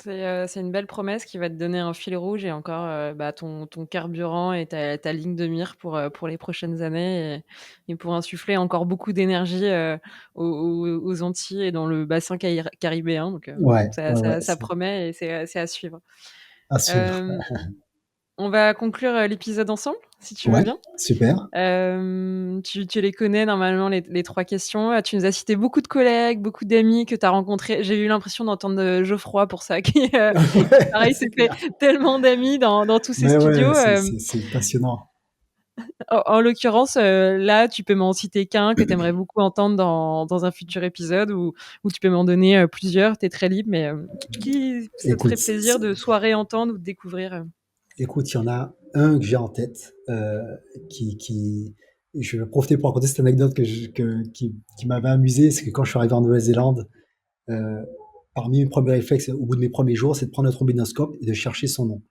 C'est une belle promesse qui va te donner un fil rouge et encore, bah, ton carburant et ta ligne de mire pour les prochaines années et pour insuffler encore beaucoup d'énergie, aux Antilles et dans le bassin caribéen donc Ouais, ça ouais, ouais, ça ça promet et c'est à suivre. à suivre. Hem, on va conclure, l'épisode ensemble, si tu veux Ouais, bien. super. Tu les connais normalement les 3 questions. Tu nous as cité beaucoup de collègues, beaucoup d'amis que tu as rencontrés. J'ai eu l'impression d'entendre, Geoffroy pour ça qui Ouais, pareil c'est s'est fait clair. tellement d'amis dans tous ces Mais ouais, studios. c'est passionnant. En l'occurrence, là, tu peux m'en citer qu'un que tu aimerais beaucoup entendre dans un futur épisode ou tu peux m'en donner, plusieurs, tu es très libre mais, qui ça te ferait Écoute, plaisir de soit réentendre ou de découvrir? écoute, il y en a un que j'ai en tête, qui je vais profiter pour raconter cette anecdote qui m'avait amusé. C'est que quand je suis arrivé en Nouvelle-Zélande, heu, parmi mes premiers réflexes au bout de mes premiers jours, c'est de prendre un trombinoscope et de chercher son nom.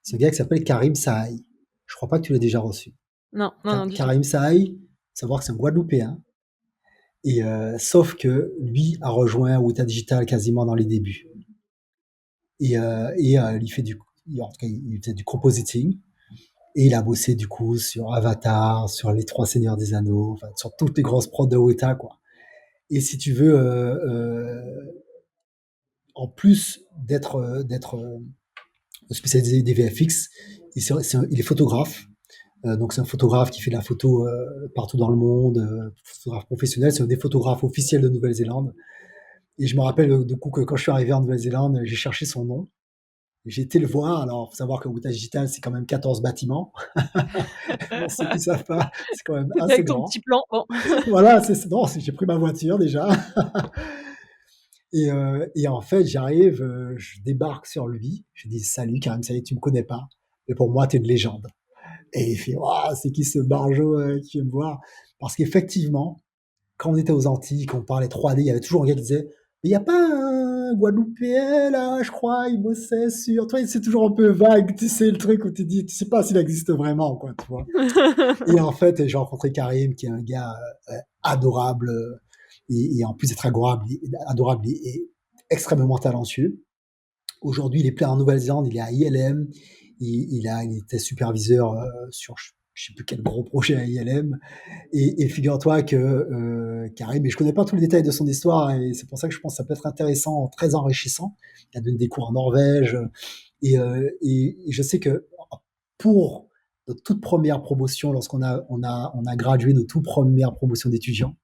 C'est un gars qui s'appelle Karim Sahaï. Je crois pas que tu l'aies déjà reçu. Non, non, non, du tout. Karim Sahaï, savoir que c'est un Guadeloupéen et sauf que lui a rejoint Weta Digital quasiment dans les débuts il fait en tout cas, il faisait du compositing. Et il a bossé du coup sur Avatar, sur Les Trois Seigneurs des Anneaux, enfin sur toutes les grosses prods de Weta, quoi. Et si tu veux, en plus d'être spécialisé des VFX, il est photographe. Donc c'est un photographe qui fait de la photo partout dans le monde, photographe professionnel, c'est un des photographes officiels de Nouvelle-Zélande. Et je me rappelle du coup que quand je suis arrivé en Nouvelle-Zélande, j'ai cherché son nom. J'ai été le voir. Alors, faut savoir que Weta Digital, c'est quand même 14 bâtiments. Pour ceux qui savent pas, c'est quand même assez Avec ton grand. petit plan, bon. Voilà, non, j'ai pris ma voiture déjà. Et en fait, j'arrive, je débarque sur lui. Je dis salut Karim, ça y est, tu me connais pas, mais pour moi, tu es une légende. Et il fait waouh, c'est qui ce barjo qui vient me voir? Parce qu'effectivement, quand on était aux Antilles, quand on parlait 3D, il y avait toujours un gars qui disait mais il n'y a pas un Guadeloupéen là, je crois, il bossait sur. Toi, c'est toujours un peu vague, tu sais, le truc où tu dis, tu sais pas s'il existe vraiment, quoi, tu vois. Et en fait, j'ai rencontré Karim, qui est un gars adorable, et en plus d'être adorable et extrêmement talentueux. Aujourd'hui, il est plein en Nouvelle-Zélande, il est à ILM, il était superviseur sur je sais plus quel gros projet à ILM. Et figure-toi que Karim, mais je connais pas tous les détails de son histoire, et c'est pour ça que je pense que ça peut être intéressant, très enrichissant. Il a donné des cours en Norvège, et je sais que pour notre toute première promotion, lorsqu'on a gradué nos toutes premières promotions d'étudiants,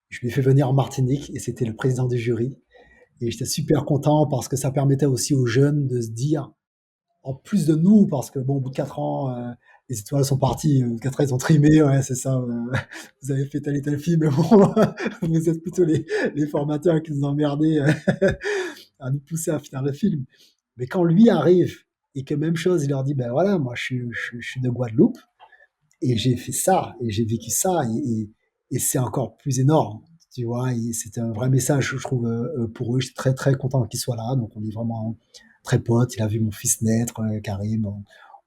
je lui ai fait venir en Martinique et c'était le président du jury. Et j'étais super content parce que ça permettait aussi aux jeunes de se dire, en plus de nous, parce que bon, au bout de 4 ans, les étoiles sont parties, 4 ans, ils ont trimé, ouais, c'est ça, vous avez fait tel et tel film, mais bon, vous êtes plutôt les formateurs qui nous emmerdaient à nous pousser à finir le film. Mais quand lui arrive et que même chose, il leur dit, ben voilà, moi je suis de Guadeloupe et j'ai fait ça et j'ai vécu ça et c'est encore plus énorme, tu vois. C'était un vrai message, je trouve, pour eux. Je suis très très content qu'il soit là. Donc on est vraiment très potes. Il a vu mon fils naître, Karim.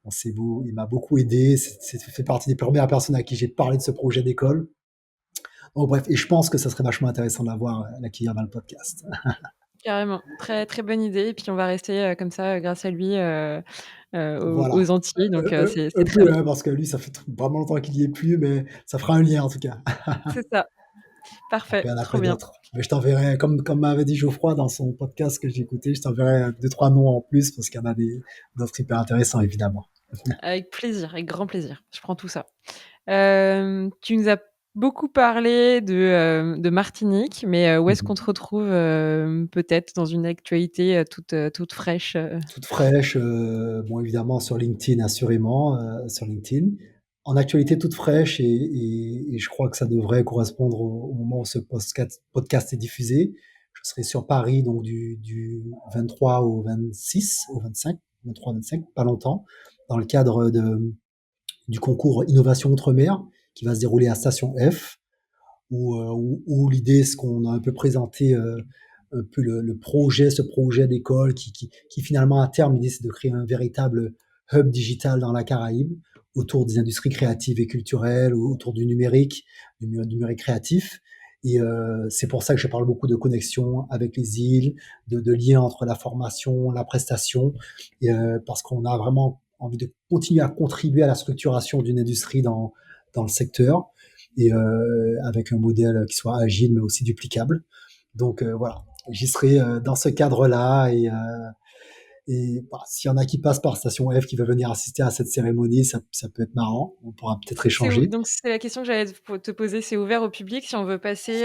On s'est beau, il m'a beaucoup aidé. C'est fait partie des premières personnes à qui j'ai parlé de ce projet d'école. Donc bref, et je pense que ça serait vachement intéressant de l'avoir, l'accueillir dans le podcast. Carrément, très, très bonne idée et puis on va rester, comme ça, grâce à lui, Voilà. aux Antilles donc c'est Un très peu, bien. hein, parce que lui, ça fait vraiment longtemps qu'il y est plus, mais ça fera un lien en tout cas. C'est ça, Et puis parfait, il y en a trop plein bien. d'autres. Mais je t'enverrai, comme m'avait dit Geoffroy dans son podcast que j'ai écouté, je t'enverrai deux, trois noms en plus parce qu'il y en a d'autres hyper intéressants, évidemment. Avec plaisir, avec grand plaisir, je prends tout ça. Tu nous as beaucoup parlé de Martinique, mais où est-ce qu'on Mhm. te retrouve, peut-être dans une actualité, toute fraîche, Toute fraîche, bon, évidemment, sur LinkedIn, assurément, sur LinkedIn. En actualité, toute fraîche, et je crois que ça devrait correspondre au moment où ce podcast est diffusé. Je serai sur Paris, donc du 23 au 26, au 25, 23-25, pas longtemps, dans le cadre du concours Innovation Outre-mer qui va se dérouler à Station F, où l'idée, ce qu'on a un peu présenté, un peu ce projet d'école qui finalement à terme, l'idée c'est de créer un véritable hub digital dans la Caraïbe autour des industries créatives et culturelles, autour du numérique créatif. Et c'est pour ça que je parle beaucoup de connexion avec les îles, de liens entre la formation, la prestation, et, parce qu'on a vraiment envie de continuer à contribuer à la structuration d'une industrie dans le secteur, et avec un modèle qui soit agile mais aussi duplicable. Donc voilà, j'y serai dans ce cadre-là, et bah, s'il y en a qui passent par Station F, qui veulent venir assister à cette cérémonie, ça peut être marrant. On pourra peut-être échanger. Donc c'est la question que j'allais te poser, c'est ouvert au public? Si on veut passer,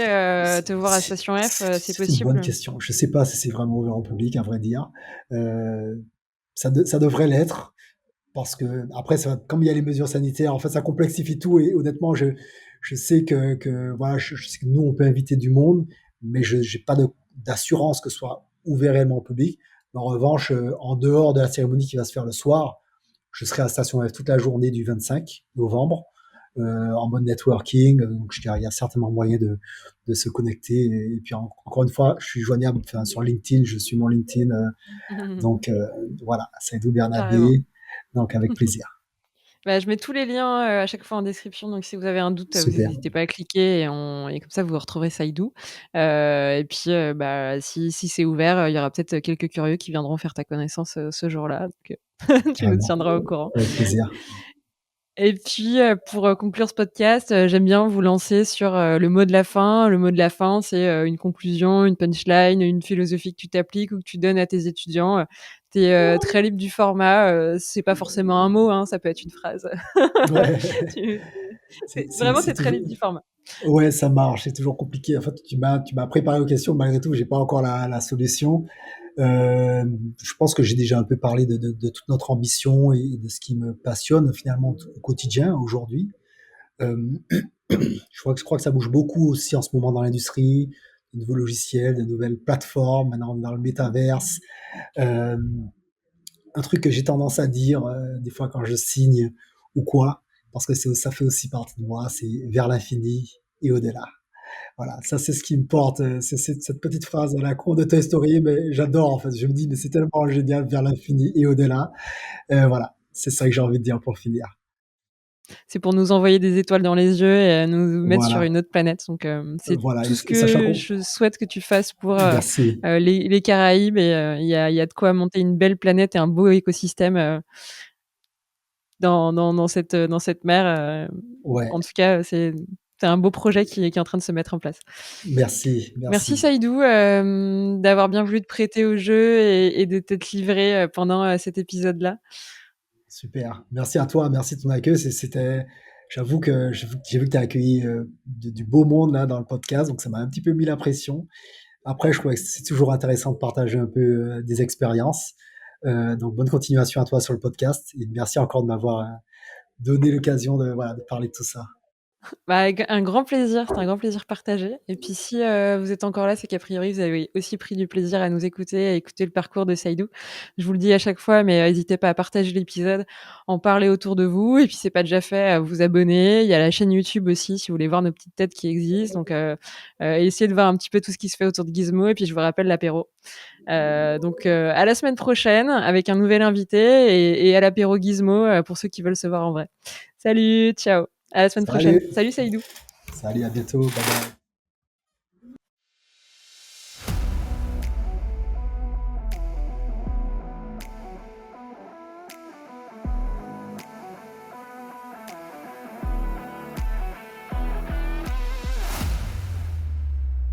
te voir à Station F, c'est C'est une bonne possible? question. Je sais pas si c'est vraiment ouvert au public, à vrai dire. Ça devrait l'être, parce que après, comme il y a les mesures sanitaires, en fait, ça complexifie tout. Et honnêtement, je sais que voilà, je sais que nous, on peut inviter du monde, mais je n'ai pas d'assurance que ce soit ouvert réellement au public. En revanche, en dehors de la cérémonie qui va se faire le soir, je serai à Station F toute la journée du 25 novembre, en mode networking. Donc, je dirais, il y a certainement moyen de se connecter. Et puis, encore une fois, je suis joignable, enfin, sur LinkedIn, je suis mon LinkedIn. Donc, voilà, Saïdou Carrément. Bernabé. Donc, avec plaisir. Bah, je mets tous les liens, à chaque fois en description, donc si vous avez un doute, vous Super. hésitez pas à cliquer et comme ça vous retrouverez Saïdou. Et puis, bah, si c'est ouvert, il y aura peut-être quelques curieux qui viendront faire ta connaissance, ce jour-là, donc tu nous Carrément. tiendras au courant. Avec plaisir. Et puis, pour, conclure ce podcast, j'aime bien vous lancer sur, le mot de la fin. Le mot de la fin, c'est, une conclusion, une punchline, une philosophie que tu t'appliques ou que tu donnes à tes étudiants. Tu es, très libre du format, c'est pas forcément un mot, hein, ça peut être une phrase. Ouais. Tu c'est très Toujours. libre du format. Ouais, ça marche. C'est toujours compliqué. En fait, tu m'as préparé aux questions. Malgré tout, j'ai pas encore la solution. Je pense que j'ai déjà un peu parlé de toute notre ambition et de ce qui me passionne finalement au quotidien aujourd'hui. Euh, je crois que ça bouge beaucoup aussi en ce moment dans l'industrie, de nouveaux logiciels, de nouvelles plateformes, maintenant on est dans le métaverse. Euh, un truc que j'ai tendance à dire des fois quand je signe ou quoi, parce que ça fait aussi partie de moi, c'est vers l'infini et au-delà. Voilà, ça c'est ce qui me porte, c'est cette petite phrase à la con de Toy Story, mais j'adore en fait. Je me dis, mais c'est tellement génial, vers l'infini et au-delà. Voilà, c'est ça que j'ai envie de dire pour finir. C'est pour nous envoyer des étoiles dans les yeux et nous mettre sur Voilà, une autre planète. Donc, c'est voilà, tout ce et sachant que qu'on... je souhaite que tu fasses pour, Merci. les Caraïbes et il y a de quoi monter une belle planète et un beau écosystème, dans cette mer. Ouais, En tout cas, c'est un beau projet qui est en train de se mettre en place. merci, Merci merci. Saïdou, d'avoir bien voulu te prêter au jeu et de t'être livré, pendant, cet épisode-là. Super. Merci à toi, merci de ton accueil. J'avoue que j'ai vu que tu as accueilli du beau monde là dans le podcast, donc ça m'a un petit peu mis la pression. Après, je crois que c'est toujours intéressant de partager un peu des expériences. Donc, bonne continuation à toi sur le podcast, et merci encore de m'avoir donné l'occasion voilà, de parler de tout ça. Bah, avec un grand plaisir, c'est un grand plaisir partagé et puis si, vous êtes encore là, c'est qu'a priori vous avez aussi pris du plaisir à nous écouter, à écouter le parcours de Saïdou. Je vous le dis à chaque fois, mais hésitez pas à partager l'épisode, en parler autour de vous et puis c'est pas déjà fait, à vous abonner. Il y a la chaîne YouTube aussi si vous voulez voir nos petites têtes qui existent donc essayez de voir un petit peu tout ce qui se fait autour de Gizmo et puis je vous rappelle l'apéro. Donc à la semaine prochaine avec un nouvel invité et à l'apéro Gizmo, pour ceux qui veulent se voir en vrai. Salut, ciao, à la semaine prochaine. Salut, Salut Saïdou. salut, à bientôt, bye bye.